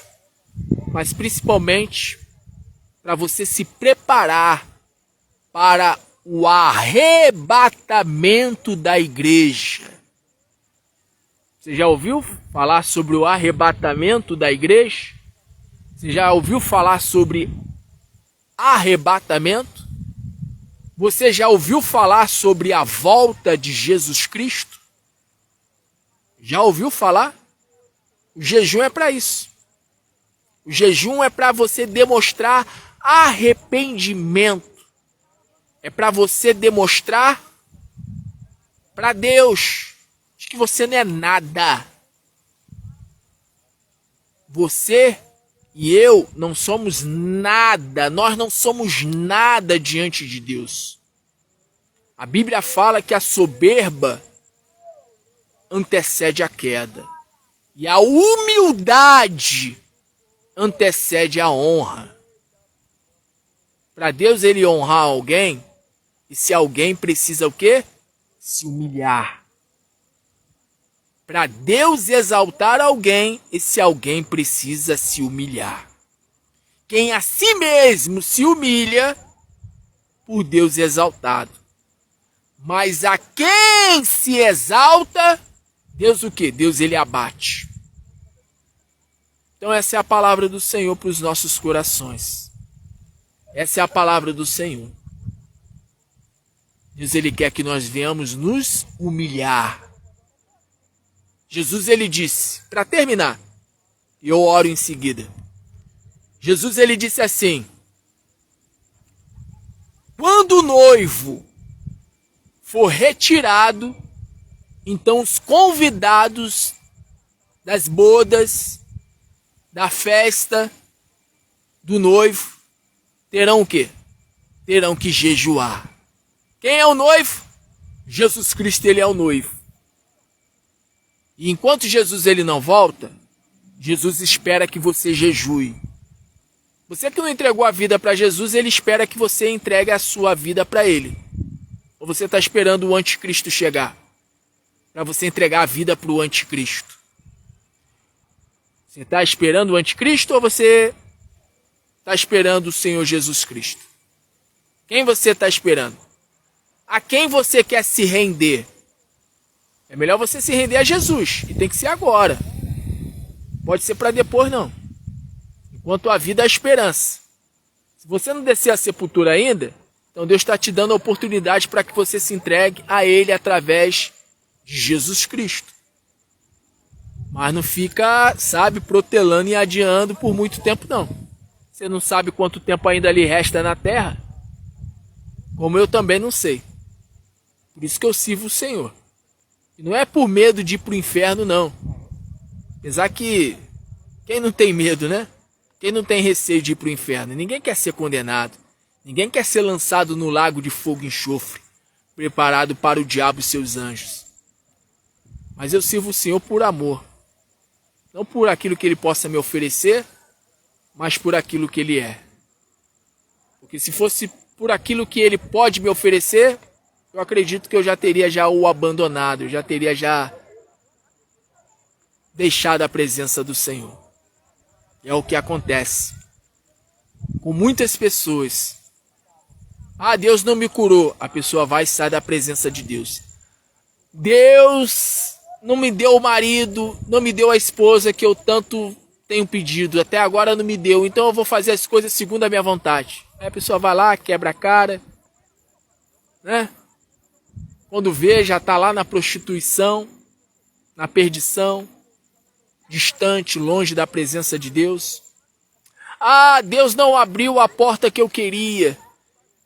mas principalmente para você se preparar para o arrebatamento da igreja. Você já ouviu falar sobre o arrebatamento da igreja? Você já ouviu falar sobre arrebatamento? Você já ouviu falar sobre a volta de Jesus Cristo? Já ouviu falar? O jejum é para isso. O jejum é para você demonstrar arrependimento. É para você demonstrar para Deus que você não é nada. Você e eu não somos nada. Nós não somos nada diante de Deus. A Bíblia fala que a soberba antecede a queda. E a humildade antecede a honra. Para Deus ele honrar alguém, e se alguém precisa o quê? Se humilhar. Para Deus exaltar alguém, esse alguém precisa se humilhar. Quem a si mesmo se humilha, por Deus é exaltado. Mas a quem se exalta, Deus o quê? Deus ele abate. Então essa é a palavra do Senhor para os nossos corações. Essa é a palavra do Senhor. Deus ele quer que nós venhamos nos humilhar. Jesus ele disse, para terminar, e eu oro em seguida. Jesus ele disse assim: quando o noivo for retirado, então os convidados das bodas, da festa do noivo, terão o quê? Terão que jejuar. Quem é o noivo? Jesus Cristo, ele é o noivo. E enquanto Jesus ele não volta, Jesus espera que você jejue. Você que não entregou a vida para Jesus, ele espera que você entregue a sua vida para ele. Ou você está esperando o anticristo chegar para você entregar a vida para o anticristo? Você está esperando o anticristo ou você está esperando o Senhor Jesus Cristo? Quem você está esperando? A quem você quer se render? É melhor você se render a Jesus. E tem que ser agora. Pode ser para depois, não. Enquanto a vida é a esperança. Se você não descer a sepultura ainda, então Deus está te dando a oportunidade para que você se entregue a Ele através de Jesus Cristo. Mas não fica, protelando e adiando por muito tempo, não. Você não sabe quanto tempo ainda lhe resta na terra. Como eu também não sei. Por isso que eu sirvo o Senhor. E não é por medo de ir para o inferno, não. Apesar que quem não tem medo, né? Quem não tem receio de ir para o inferno? Ninguém quer ser condenado. Ninguém quer ser lançado no lago de fogo e enxofre, preparado para o diabo e seus anjos. Mas eu sirvo o Senhor por amor. Não por aquilo que Ele possa me oferecer, mas por aquilo que Ele é. Porque se fosse por aquilo que Ele pode me oferecer, eu acredito que eu já teria o abandonado, eu já teria deixado a presença do Senhor. É o que acontece com muitas pessoas. Ah, Deus não me curou. A pessoa vai e sai da presença de Deus. Deus não me deu o marido, não me deu a esposa que eu tanto tenho pedido. Até agora não me deu, então eu vou fazer as coisas segundo a minha vontade. Aí a pessoa vai lá, quebra a cara, né? Quando vê, já está lá na prostituição, na perdição, distante, longe da presença de Deus. Ah, Deus não abriu a porta que eu queria.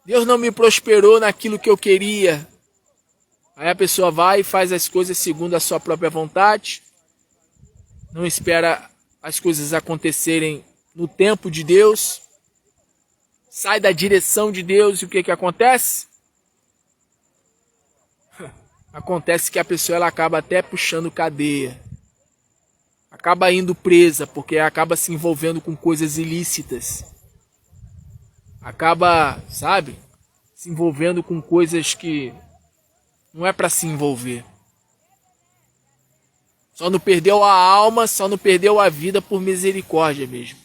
Deus não me prosperou naquilo que eu queria. Aí a pessoa vai e faz as coisas segundo a sua própria vontade. Não espera as coisas acontecerem no tempo de Deus. Sai da direção de Deus e o que acontece? acontece que a pessoa ela acaba até puxando cadeia. Acaba indo presa, porque acaba se envolvendo com coisas ilícitas. Acaba, sabe, se envolvendo com coisas que não é para se envolver. Só não perdeu a alma, só não perdeu a vida por misericórdia mesmo.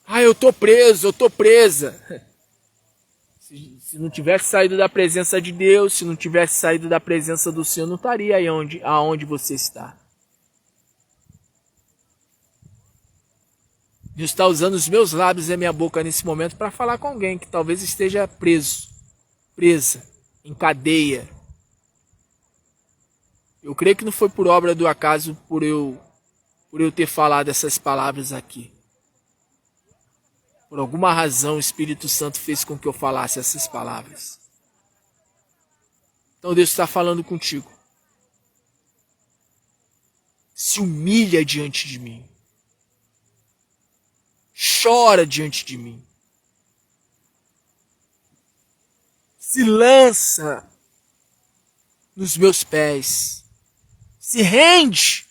Ah, eu tô preso, eu tô presa. Se não tivesse saído da presença de Deus, se não tivesse saído da presença do Senhor, não estaria aí aonde você está. Deus está usando os meus lábios e a minha boca nesse momento para falar com alguém que talvez esteja preso, presa, em cadeia. Eu creio que não foi por obra do acaso por eu ter falado essas palavras aqui. Por alguma razão o Espírito Santo fez com que eu falasse essas palavras. Então Deus está falando contigo. Se humilha diante de mim. Chora diante de mim. Se lança nos meus pés. Se rende.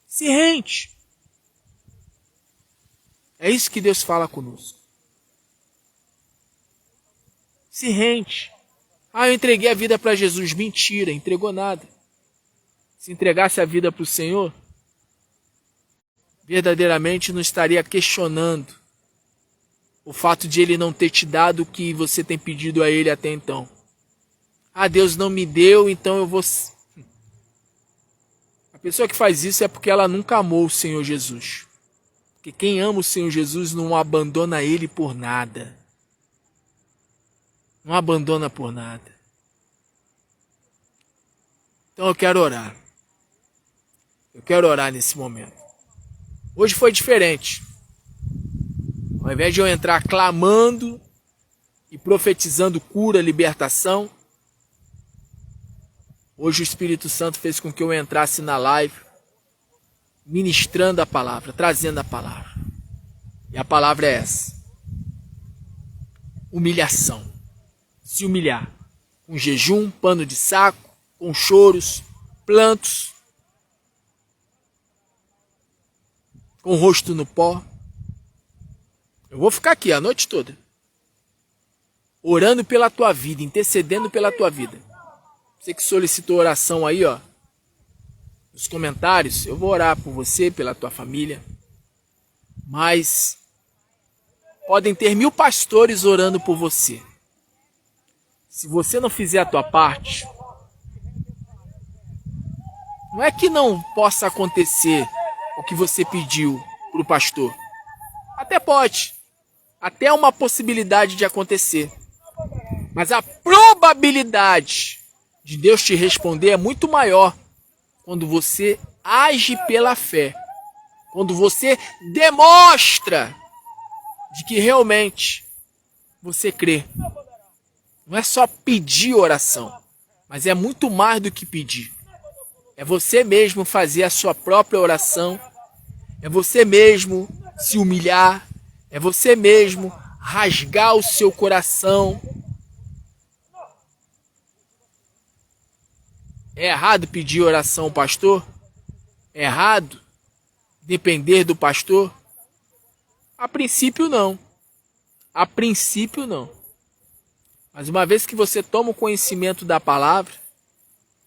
Se rende. É isso que Deus fala conosco. Se rende. Ah, eu entreguei a vida para Jesus. Mentira, entregou nada. Se entregasse a vida para o Senhor, verdadeiramente não estaria questionando o fato de Ele não ter te dado o que você tem pedido a Ele até então. Ah, Deus não me deu, então eu vou... A pessoa que faz isso é porque ela nunca amou o Senhor Jesus. Porque quem ama o Senhor Jesus não abandona Ele por nada. Não abandona por nada. Então eu quero orar. Eu quero orar nesse momento. Hoje foi diferente. Ao invés de eu entrar clamando e profetizando cura, libertação, hoje o Espírito Santo fez com que eu entrasse na live, ministrando a palavra, trazendo a palavra. E a palavra é essa. Humilhação. Se humilhar. Com jejum, pano de saco, com choros, plantos, com o rosto no pó. Eu vou ficar aqui a noite toda, orando pela tua vida, intercedendo pela tua vida. Você que solicitou oração aí, ó, nos comentários, eu vou orar por você, pela tua família. Mas podem ter 1000 pastores orando por você. Se você não fizer a tua parte, não é que não possa acontecer o que você pediu para o pastor. Até pode. Até é uma possibilidade de acontecer. Mas a probabilidade de Deus te responder é muito maior quando você age pela fé. Quando você demonstra de que realmente você crê. Não é só pedir oração, mas é muito mais do que pedir. É você mesmo fazer a sua própria oração. É você mesmo se humilhar. É você mesmo rasgar o seu coração. É errado pedir oração ao pastor? É errado depender do pastor? A princípio não. A princípio não. Mas uma vez que você toma o conhecimento da palavra,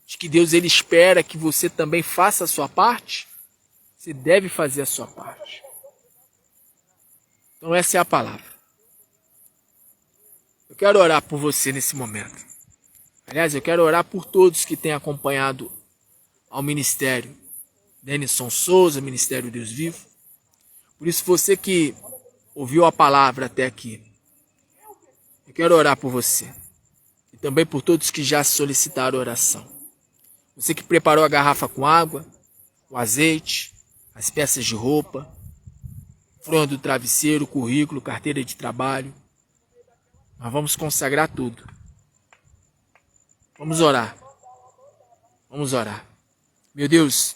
de que Deus ele espera que você também faça a sua parte, você deve fazer a sua parte. Então essa é a palavra. Eu quero orar por você nesse momento. Aliás, eu quero orar por todos que têm acompanhado ao ministério Denison Souza, Ministério Deus Vivo. Por isso, você que ouviu a palavra até aqui, eu quero orar por você. E também por todos que já solicitaram oração. Você que preparou a garrafa com água, o azeite, as peças de roupa, fronha do travesseiro, currículo, carteira de trabalho. Nós vamos consagrar tudo. Vamos orar. Vamos orar. Meu Deus,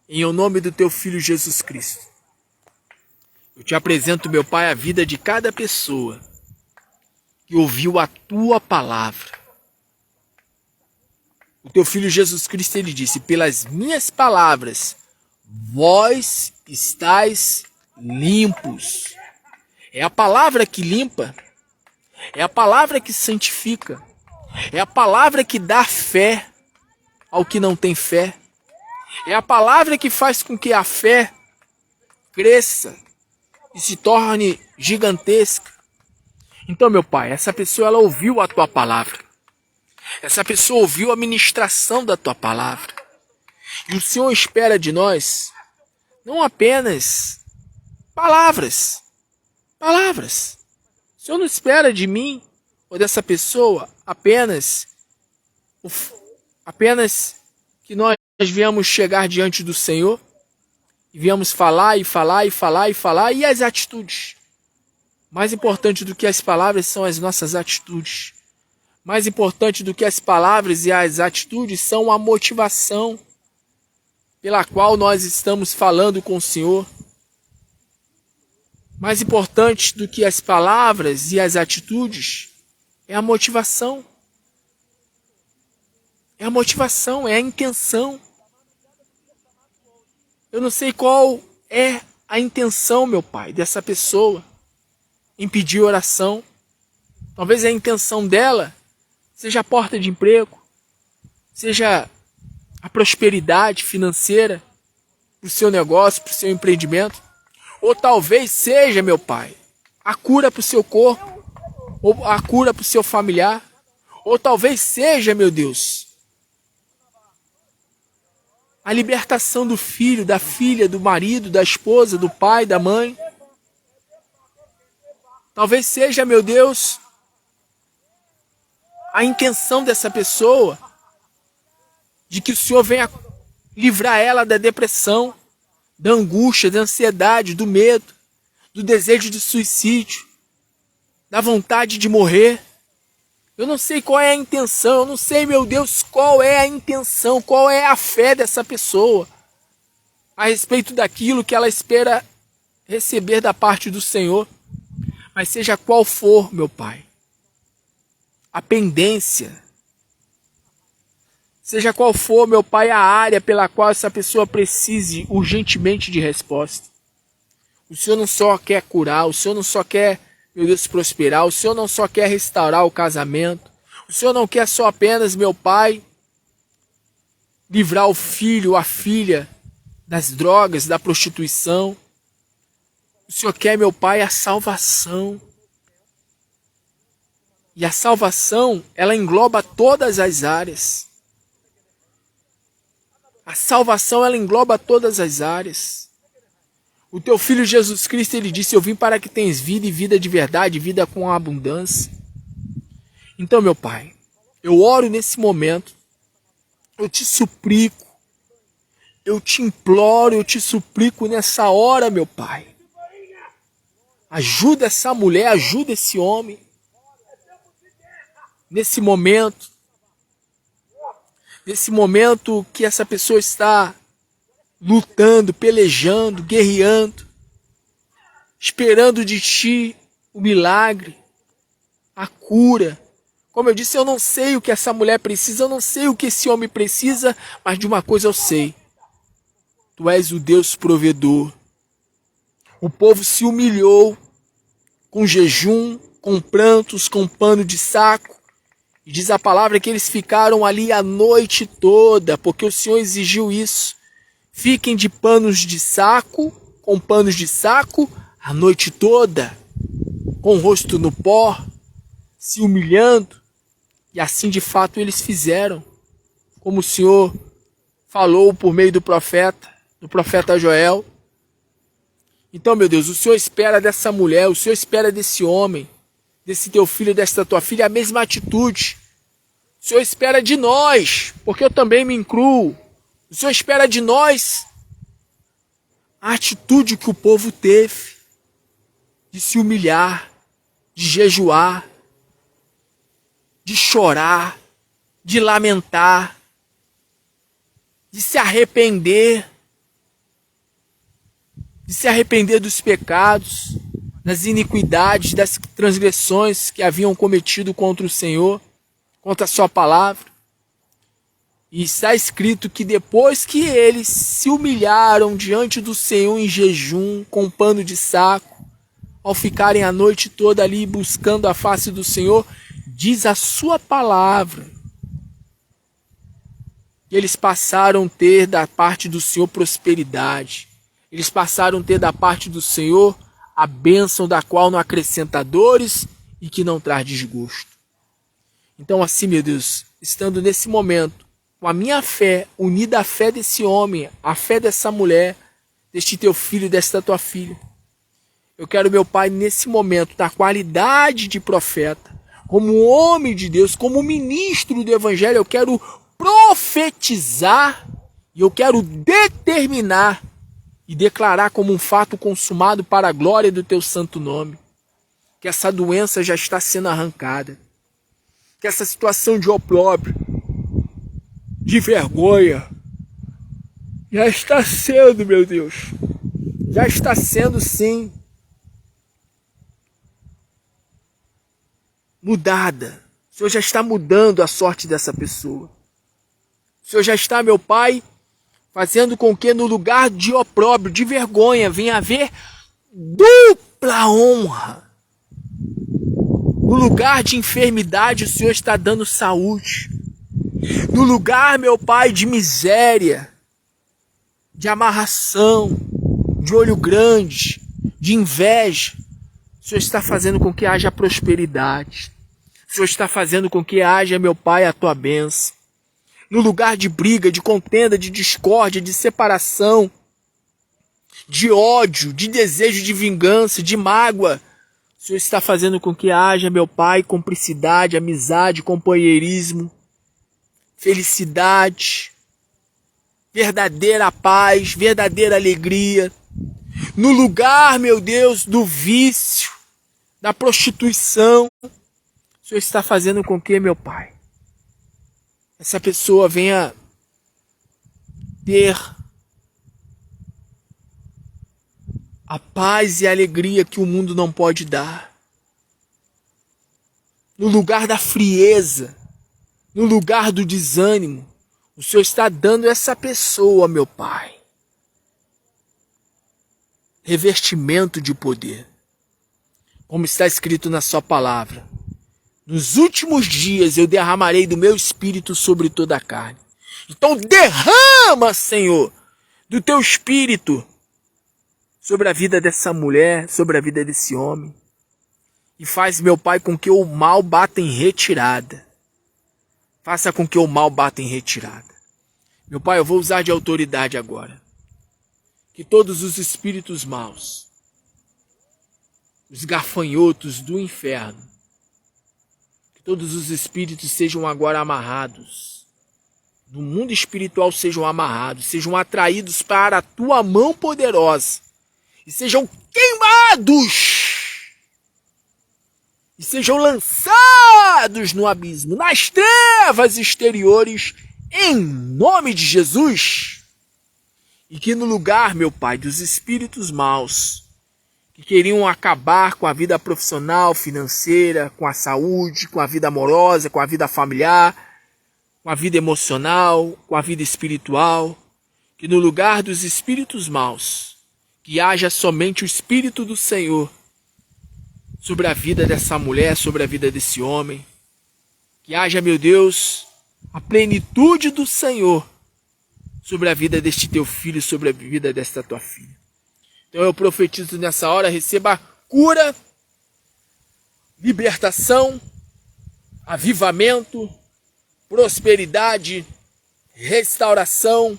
em o nome do teu Filho Jesus Cristo, eu te apresento, meu Pai, a vida de cada pessoa que ouviu a tua palavra. O teu filho Jesus Cristo, ele disse: pelas minhas palavras, vós estáis limpos. É a palavra que limpa, é a palavra que santifica, é a palavra que dá fé ao que não tem fé, é a palavra que faz com que a fé cresça e se torne gigantesca. Então, meu Pai, essa pessoa, ela ouviu a tua palavra. Essa pessoa ouviu a ministração da tua palavra. E o Senhor espera de nós não apenas palavras. Palavras. O Senhor não espera de mim ou dessa pessoa apenas que nós viemos chegar diante do Senhor e viemos falar e as atitudes. Mais importante do que as palavras são as nossas atitudes. Mais importante do que as palavras e as atitudes são a motivação pela qual nós estamos falando com o Senhor. Mais importante do que as palavras e as atitudes é a motivação. É a motivação, é a intenção. Eu não sei qual é a intenção, meu Pai, dessa pessoa em pedir oração. Talvez a intenção dela seja a porta de emprego, seja a prosperidade financeira para o seu negócio, para o seu empreendimento. Ou talvez seja, meu Pai, a cura para o seu corpo, ou a cura para o seu familiar. Ou talvez seja, meu Deus, a libertação do filho, da filha, do marido, da esposa, do pai, da mãe. Talvez seja, meu Deus, a intenção dessa pessoa de que o Senhor venha livrar ela da depressão, da angústia, da ansiedade, do medo, do desejo de suicídio, da vontade de morrer. Eu não sei qual é a intenção, eu não sei, meu Deus, qual é a intenção, qual é a fé dessa pessoa a respeito daquilo que ela espera receber da parte do Senhor. Mas seja qual for, meu Pai, a pendência, seja qual for, meu Pai, a área pela qual essa pessoa precise urgentemente de resposta. O Senhor não só quer curar, o Senhor não só quer, meu Deus, prosperar, o Senhor não só quer restaurar o casamento, o Senhor não quer só apenas, meu Pai, livrar o filho, a filha das drogas, da prostituição. O Senhor quer, meu Pai, a salvação. E a salvação, ela engloba todas as áreas. A salvação, ela engloba todas as áreas. O teu filho Jesus Cristo, ele disse: eu vim para que tenhas vida e vida de verdade, vida com abundância. Então, meu Pai, eu oro nesse momento, eu te suplico, eu te imploro, eu te suplico nessa hora, meu Pai. Ajuda essa mulher, ajuda esse homem. Nesse momento que essa pessoa está lutando, pelejando, guerreando, esperando de ti o milagre, a cura. Como eu disse, eu não sei o que essa mulher precisa, eu não sei o que esse homem precisa, mas de uma coisa eu sei. Tu és o Deus provedor. O povo se humilhou com jejum, com prantos, com pano de saco. E diz a palavra que eles ficaram ali a noite toda, porque o Senhor exigiu isso. Fiquem de panos de saco, com panos de saco, a noite toda, com o rosto no pó, se humilhando. E assim de fato eles fizeram, como o Senhor falou por meio do profeta Joel. Então, meu Deus, o Senhor espera dessa mulher, o Senhor espera desse homem, desse teu filho, dessa tua filha, a mesma atitude. O Senhor espera de nós, porque eu também me incluo. O Senhor espera de nós a atitude que o povo teve de se humilhar, de jejuar, de chorar, de lamentar, de se arrepender dos pecados, das iniquidades, das transgressões que haviam cometido contra o Senhor, contra a sua palavra. E está escrito que depois que eles se humilharam diante do Senhor em jejum, com pano de saco, ao ficarem a noite toda ali buscando a face do Senhor, diz a sua palavra, que eles passaram a ter da parte do Senhor prosperidade. Eles passaram a ter da parte do Senhor a bênção da qual não acrescenta dores e que não traz desgosto. Então assim, meu Deus, estando nesse momento, com a minha fé, unida à fé desse homem, à fé dessa mulher, deste teu filho, desta tua filha, eu quero, meu Pai, nesse momento, da qualidade de profeta, como homem de Deus, como ministro do Evangelho, eu quero profetizar e eu quero determinar e declarar como um fato consumado para a glória do teu santo nome, que essa doença já está sendo arrancada, que essa situação de opróbrio, de vergonha, já está sendo, meu Deus, já está sendo sim mudada. O Senhor já está mudando a sorte dessa pessoa. O Senhor já está, meu Pai, fazendo com que no lugar de opróbrio, de vergonha, venha haver dupla honra. No lugar de enfermidade, o Senhor está dando saúde. No lugar, meu Pai, de miséria, de amarração, de olho grande, de inveja, o Senhor está fazendo com que haja prosperidade. O Senhor está fazendo com que haja, meu Pai, a tua bênção. No lugar de briga, de contenda, de discórdia, de separação, de ódio, de desejo de vingança, de mágoa, o Senhor está fazendo com que haja, meu Pai, cumplicidade, amizade, companheirismo, felicidade, verdadeira paz, verdadeira alegria. No lugar, meu Deus, do vício, da prostituição, o Senhor está fazendo com que, meu Pai, essa pessoa venha ter a paz e a alegria que o mundo não pode dar. No lugar da frieza, no lugar do desânimo, o Senhor está dando a essa pessoa, meu Pai, revestimento de poder. Como está escrito na sua palavra, nos últimos dias eu derramarei do meu espírito sobre toda a carne. Então derrama, Senhor, do teu espírito sobre a vida dessa mulher, sobre a vida desse homem. E faz, meu Pai, com que o mal bata em retirada. Faça com que o mal bata em retirada. Meu Pai, eu vou usar de autoridade agora. Que todos os espíritos maus, os gafanhotos do inferno, que todos os espíritos sejam agora amarrados. Do mundo espiritual sejam amarrados, sejam atraídos para a tua mão poderosa. E sejam queimados. E sejam lançados no abismo, nas trevas exteriores, em nome de Jesus. E que no lugar, meu Pai, dos espíritos maus, que queriam acabar com a vida profissional, financeira, com a saúde, com a vida amorosa, com a vida familiar, com a vida emocional, com a vida espiritual, que no lugar dos espíritos maus, que haja somente o Espírito do Senhor sobre a vida dessa mulher, sobre a vida desse homem. Que haja, meu Deus, a plenitude do Senhor sobre a vida deste teu filho, sobre a vida desta tua filha. Então eu profetizo nessa hora, receba cura, libertação, avivamento, prosperidade, restauração,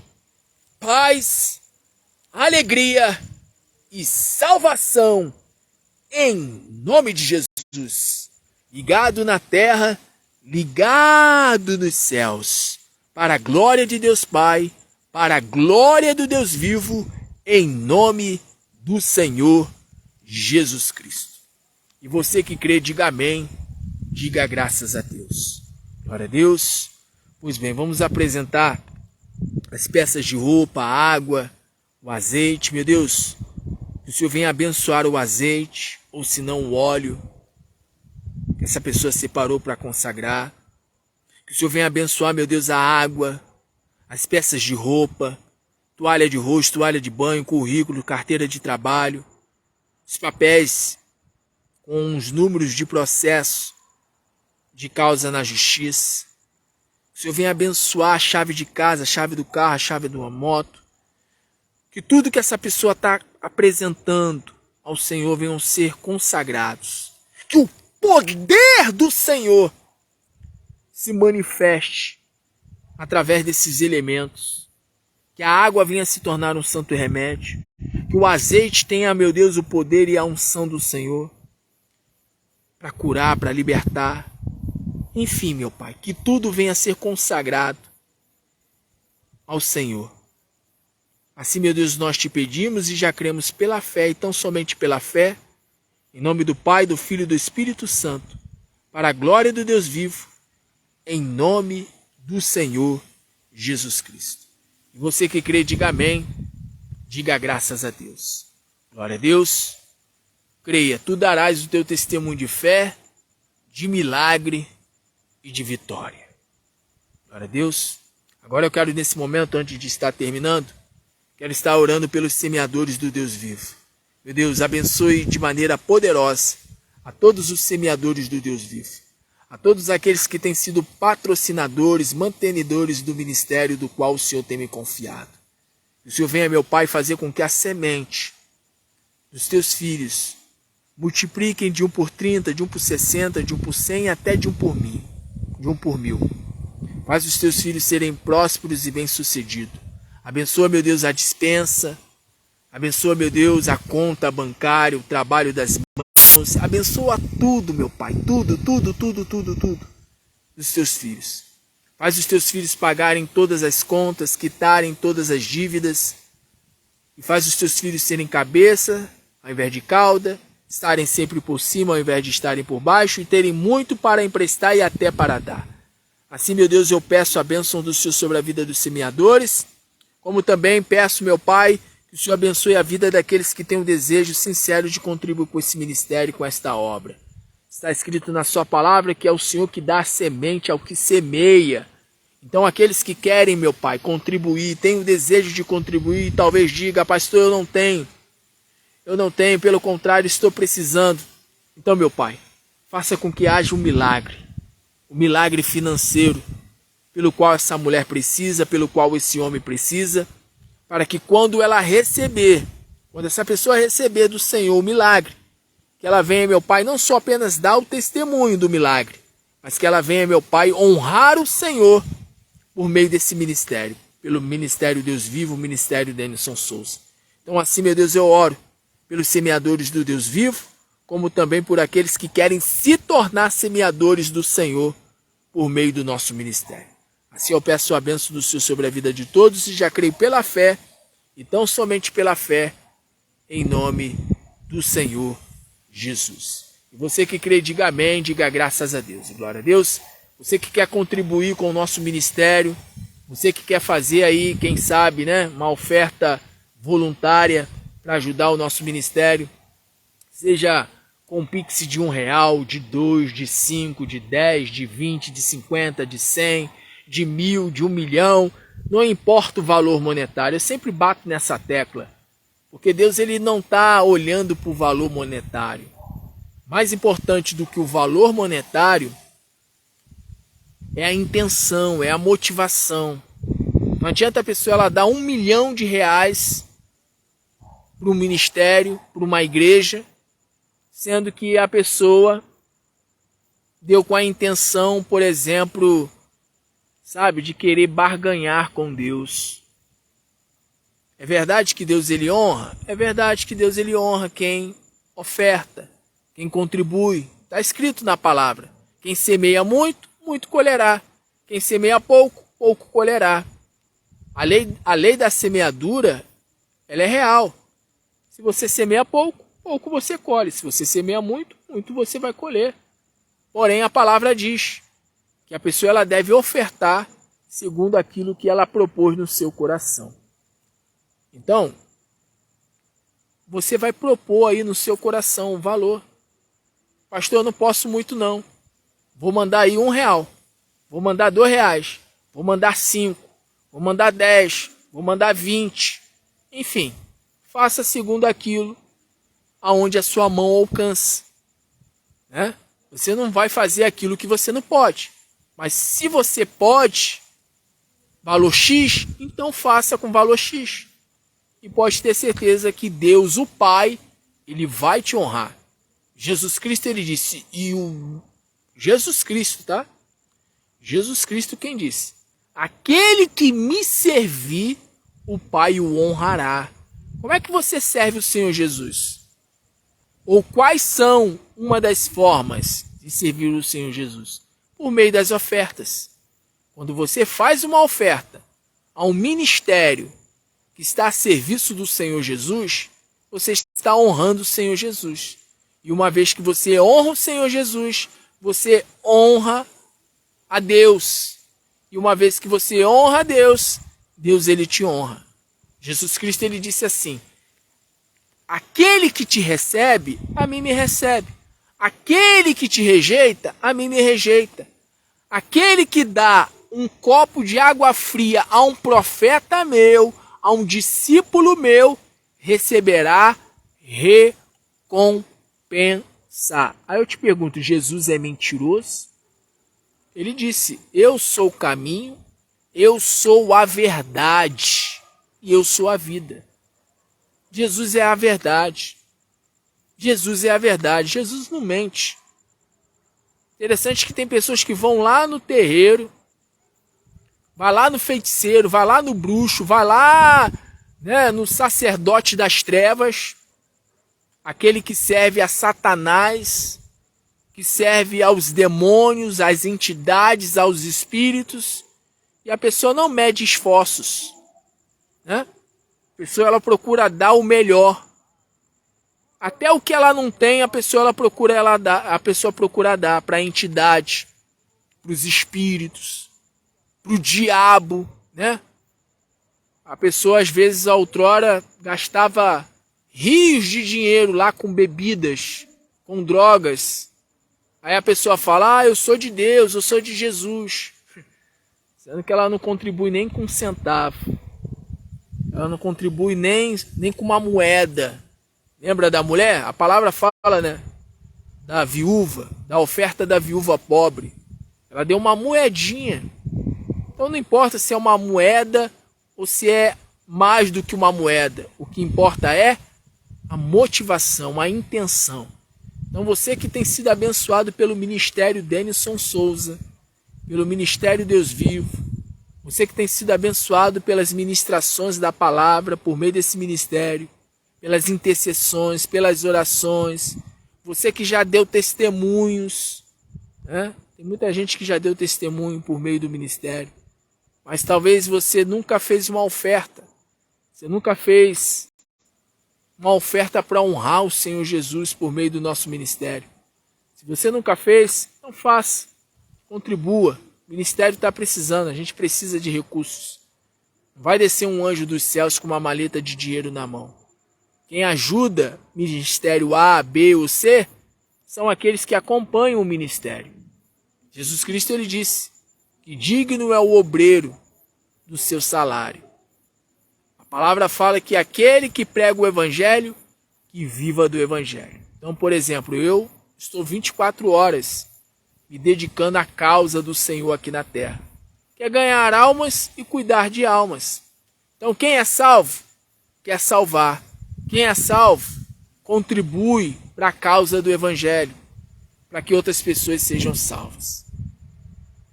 paz, alegria e salvação em nome de Jesus. Ligado na terra, ligado nos céus, para a glória de Deus Pai, para a glória do Deus vivo, em nome do Senhor Jesus Cristo. E você que crê, diga amém, diga graças a Deus. Glória a Deus. Pois bem, vamos apresentar as peças de roupa, a água, o azeite. Meu Deus, que o Senhor venha abençoar o azeite, ou se não o óleo, que essa pessoa separou para consagrar. Que o Senhor venha abençoar, meu Deus, a água, as peças de roupa, toalha de rosto, toalha de banho, currículo, carteira de trabalho, os papéis com os números de processo de causa na justiça. O Senhor venha abençoar a chave de casa, a chave do carro, a chave de uma moto. Que tudo que essa pessoa está apresentando ao Senhor venham ser consagrados. Que o poder do Senhor se manifeste através desses elementos. Que a água venha se tornar um santo remédio. Que o azeite tenha, meu Deus, o poder e a unção do Senhor para curar, para libertar. Enfim, meu Pai, que tudo venha a ser consagrado ao Senhor. Assim, meu Deus, nós te pedimos e já cremos pela fé, e tão somente pela fé, em nome do Pai, do Filho e do Espírito Santo, para a glória do Deus vivo, em nome do Senhor Jesus Cristo. E você que crê, diga amém, diga graças a Deus. Glória a Deus. Creia, tu darás o teu testemunho de fé, de milagre e de vitória. Glória a Deus. Agora eu quero, nesse momento, antes de estar terminando, quero estar orando pelos semeadores do Deus vivo. Meu Deus, abençoe de maneira poderosa a todos os semeadores do Deus vivo. A todos aqueles que têm sido patrocinadores, mantenedores do ministério do qual o Senhor tem me confiado. Que o Senhor venha, meu Pai, fazer com que a semente dos teus filhos multipliquem de 1 por 30, de 1 por 60, de 1 por 100, até de 1 por 1000. De 1 por 1000. Faz os teus filhos serem prósperos e bem-sucedidos. Abençoa, meu Deus, a despensa. Abençoa, meu Deus, a conta bancária, o trabalho das mãos. Abençoa tudo, meu Pai. Tudo dos teus filhos. Faz os teus filhos pagarem todas as contas, quitarem todas as dívidas. E faz os teus filhos serem cabeça ao invés de cauda, estarem sempre por cima ao invés de estarem por baixo e terem muito para emprestar e até para dar. Assim, meu Deus, eu peço a bênção do Senhor sobre a vida dos semeadores, como também peço, meu Pai, que o Senhor abençoe a vida daqueles que têm um desejo sincero de contribuir com esse ministério, com esta obra. Está escrito na sua palavra que é o Senhor que dá a semente ao que semeia. Então, aqueles que querem, meu Pai, contribuir, têm o desejo de contribuir, talvez diga, pastor, eu não tenho, pelo contrário, estou precisando. Então, meu Pai, faça com que haja um milagre financeiro, pelo qual essa mulher precisa, pelo qual esse homem precisa, para que quando essa pessoa receber do Senhor o milagre, que ela venha, meu Pai, não só apenas dar o testemunho do milagre, mas que ela venha, meu Pai, honrar o Senhor por meio desse ministério, pelo Ministério Deus Vivo, o Ministério Denilson Souza. Então, assim, meu Deus, eu oro pelos semeadores do Deus Vivo, como também por aqueles que querem se tornar semeadores do Senhor por meio do nosso ministério. Assim eu peço a bênção do Senhor sobre a vida de todos e já creio pela fé, e tão somente pela fé, em nome do Senhor Jesus. E você que crê, diga amém, diga graças a Deus. E glória a Deus. Você que quer contribuir com o nosso ministério, você que quer fazer aí, quem sabe, uma oferta voluntária para ajudar o nosso ministério, seja com um pix de R$1, de 2, de 5, de 10, de 20, de 50, de 100, de 1000, de 1 milhão, não importa o valor monetário, eu sempre bato nessa tecla, porque Deus ele não está olhando para o valor monetário. Mais importante do que o valor monetário é a intenção, é a motivação. Não adianta a pessoa ela dar R$1 milhão para um ministério, para uma igreja, sendo que a pessoa deu com a intenção, por exemplo, de querer barganhar com Deus. É verdade que Deus ele honra? É verdade que Deus ele honra quem oferta, quem contribui. Está escrito na palavra. Quem semeia muito, muito colherá. Quem semeia pouco, pouco colherá. A lei da semeadura, ela é real. Se você semeia pouco, pouco você colhe. Se você semeia muito, muito você vai colher. Porém, a palavra diz que a pessoa ela deve ofertar segundo aquilo que ela propôs no seu coração. Então, você vai propor aí no seu coração um valor. Pastor, eu não posso muito não. Vou mandar aí R$1. Vou mandar R$2. Vou mandar 5. vou mandar 10, vou mandar 20. Enfim, faça segundo aquilo aonde a sua mão alcança, né? Você não vai fazer aquilo que você não pode. Mas se você pode, valor X, então faça com valor X. E pode ter certeza que Deus, o Pai, Ele vai te honrar. Jesus Cristo, Ele disse, Jesus Cristo, tá? Jesus Cristo quem disse? Aquele que me servir, o Pai o honrará. Como é que você serve o Senhor Jesus? Ou quais são uma das formas de servir o Senhor Jesus? Por meio das ofertas. Quando você faz uma oferta a um ministério que está a serviço do Senhor Jesus, você está honrando o Senhor Jesus. E uma vez que você honra o Senhor Jesus, você honra a Deus. E uma vez que você honra a Deus, Deus ele te honra. Jesus Cristo ele disse assim: aquele que te recebe, a mim me recebe. Aquele que te rejeita, a mim me rejeita. Aquele que dá um copo de água fria a um profeta meu, a um discípulo meu, receberá recompensa. Aí eu te pergunto, Jesus é mentiroso? Ele disse, eu sou o caminho, eu sou a verdade e eu sou a vida. Jesus é a verdade. Jesus é a verdade. Jesus não mente. Interessante que tem pessoas que vão lá no terreiro, vai lá no feiticeiro, vai lá no bruxo, vai lá, né, no sacerdote das trevas, aquele que serve a Satanás, que serve aos demônios, às entidades, aos espíritos, e a pessoa não mede esforços, né? A pessoa ela procura dar o melhor. Até o que ela não tem, a pessoa procura dar para a entidade, para os espíritos, para o diabo, né? A pessoa às vezes outrora gastava rios de dinheiro lá com bebidas, com drogas. Aí a pessoa fala, eu sou de Deus, eu sou de Jesus. Sendo que ela não contribui nem com um centavo. Ela não contribui nem com uma moeda. Lembra da mulher? A palavra fala, né? Da viúva, da oferta da viúva pobre. Ela deu uma moedinha. Então não importa se é uma moeda ou se é mais do que uma moeda. O que importa é a motivação, a intenção. Então você que tem sido abençoado pelo Ministério Denison Souza, pelo Ministério Deus Vivo, você que tem sido abençoado pelas ministrações da palavra por meio desse ministério, pelas intercessões, pelas orações, você que já deu testemunhos, né? Tem muita gente que já deu testemunho por meio do ministério, mas talvez você nunca fez uma oferta, você nunca fez uma oferta para honrar o Senhor Jesus por meio do nosso ministério. Se você nunca fez, então faça, contribua. O ministério está precisando, a gente precisa de recursos. Não vai descer um anjo dos céus com uma maleta de dinheiro na mão. Quem ajuda ministério A, B ou C são aqueles que acompanham o ministério. Jesus Cristo ele disse que digno é o obreiro do seu salário. A palavra fala que aquele que prega o evangelho, que viva do evangelho. Então, por exemplo, eu estou 24 horas me dedicando à causa do Senhor aqui na terra. Que é ganhar almas e cuidar de almas. Então, quem é salvo, quer salvar. Quem é salvo, contribui para a causa do evangelho, para que outras pessoas sejam salvas.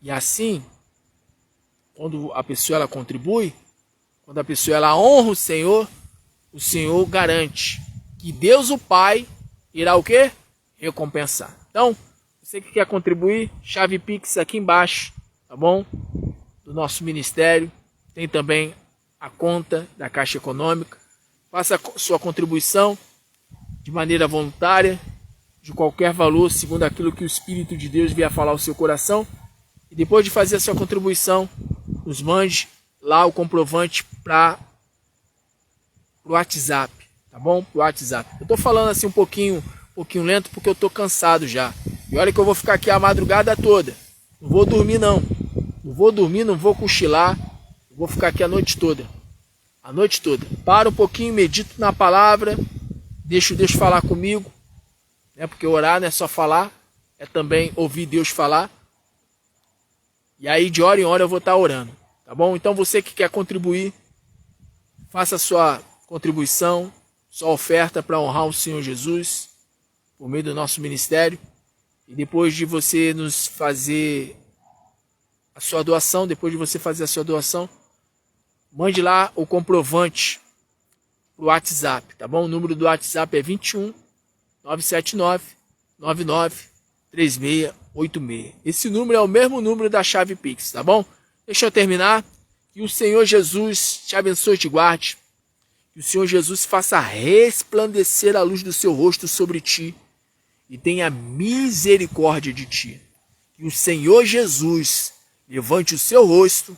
E assim, quando a pessoa ela contribui, quando a pessoa ela honra o Senhor garante que Deus o Pai irá o quê? Recompensar. Então, você que quer contribuir, chave Pix aqui embaixo, tá bom? Do nosso ministério. Tem também a conta da Caixa Econômica. Faça sua contribuição de maneira voluntária, de qualquer valor, segundo aquilo que o Espírito de Deus vier falar ao seu coração. E depois de fazer a sua contribuição, nos mande lá o comprovante para o WhatsApp, tá bom? Pro WhatsApp. Eu estou falando assim um pouquinho lento porque eu estou cansado já. E olha que eu vou ficar aqui a madrugada toda. Não vou dormir não. Não vou dormir, não vou cochilar. Eu vou ficar aqui a noite toda. A noite toda. Para um pouquinho, medito na palavra, deixo Deus falar comigo, né? Porque orar não é só falar, é também ouvir Deus falar. E aí de hora em hora eu vou estar orando, tá bom? Então você que quer contribuir, faça a sua contribuição, sua oferta para honrar o Senhor Jesus, por meio do nosso ministério. E depois de você nos fazer a sua doação, mande lá o comprovante pro WhatsApp, tá bom? O número do WhatsApp é 21 979 99 3686. Esse número é o mesmo número da chave Pix, tá bom? Deixa eu terminar. Que o Senhor Jesus te abençoe e te guarde. Que o Senhor Jesus faça resplandecer a luz do seu rosto sobre ti e tenha misericórdia de ti. Que o Senhor Jesus levante o seu rosto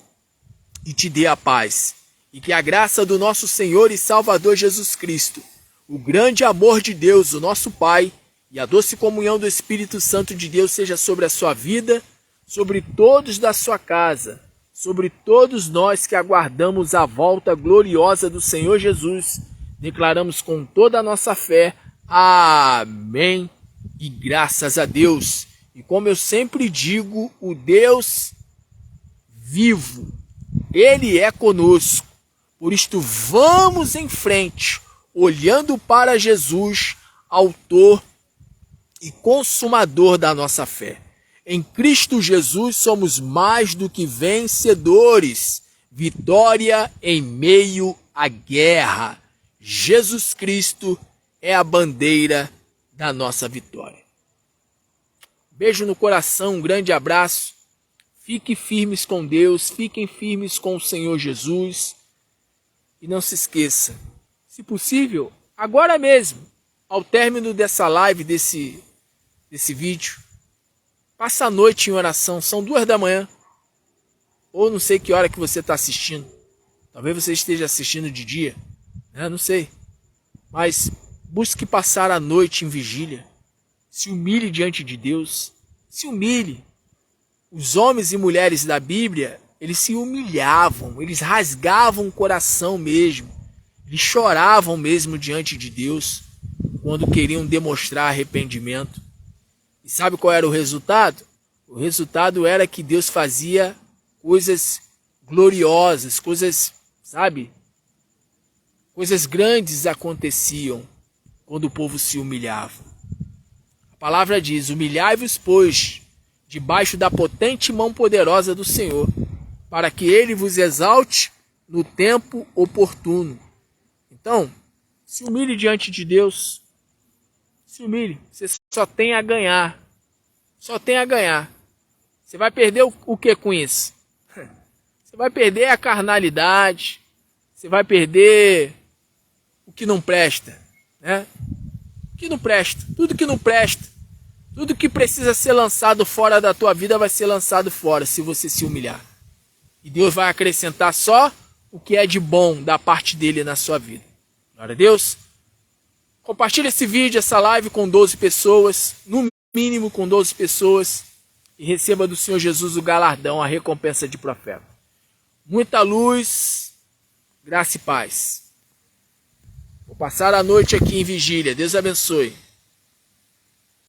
e te dê a paz. E que a graça do nosso Senhor e Salvador Jesus Cristo, o grande amor de Deus, o nosso Pai, e a doce comunhão do Espírito Santo de Deus seja sobre a sua vida, sobre todos da sua casa, sobre todos nós que aguardamos a volta gloriosa do Senhor Jesus. Declaramos com toda a nossa fé, amém, e graças a Deus. E como eu sempre digo, o Deus vivo, Ele é conosco. Por isto vamos em frente, olhando para Jesus, autor e consumador da nossa fé. Em Cristo Jesus somos mais do que vencedores. Vitória em meio à guerra. Jesus Cristo é a bandeira da nossa vitória. Beijo no coração, um grande abraço. Fiquem firmes com Deus, fiquem firmes com o Senhor Jesus. E não se esqueça, se possível, agora mesmo, ao término dessa live, desse vídeo, passa a noite em oração, são 2 da manhã, ou não sei que hora que você está assistindo, talvez você esteja assistindo de dia, né? Não sei, mas busque passar a noite em vigília, se humilhe diante de Deus, se humilhe. Os homens e mulheres da Bíblia, eles se humilhavam, eles rasgavam o coração mesmo, eles choravam mesmo diante de Deus, quando queriam demonstrar arrependimento. E sabe qual era o resultado? O resultado era que Deus fazia coisas gloriosas, coisas, sabe? Coisas grandes aconteciam quando o povo se humilhava. A palavra diz, humilhai-vos, pois, debaixo da potente mão poderosa do Senhor, para que Ele vos exalte no tempo oportuno. Então, se humilhe diante de Deus. Se humilhe. Você só tem a ganhar. Só tem a ganhar. Você vai perder o que com isso? Você vai perder a carnalidade. Você vai perder o que não presta, né? O que não presta. Tudo que não presta. Tudo que precisa ser lançado fora da tua vida vai ser lançado fora se você se humilhar. E Deus vai acrescentar só o que é de bom da parte dele na sua vida. Glória a Deus. Compartilhe esse vídeo, essa live com 12 pessoas, no mínimo com 12 pessoas, e receba do Senhor Jesus o galardão, a recompensa de profeta. Muita luz, graça e paz. Vou passar a noite aqui em vigília. Deus abençoe.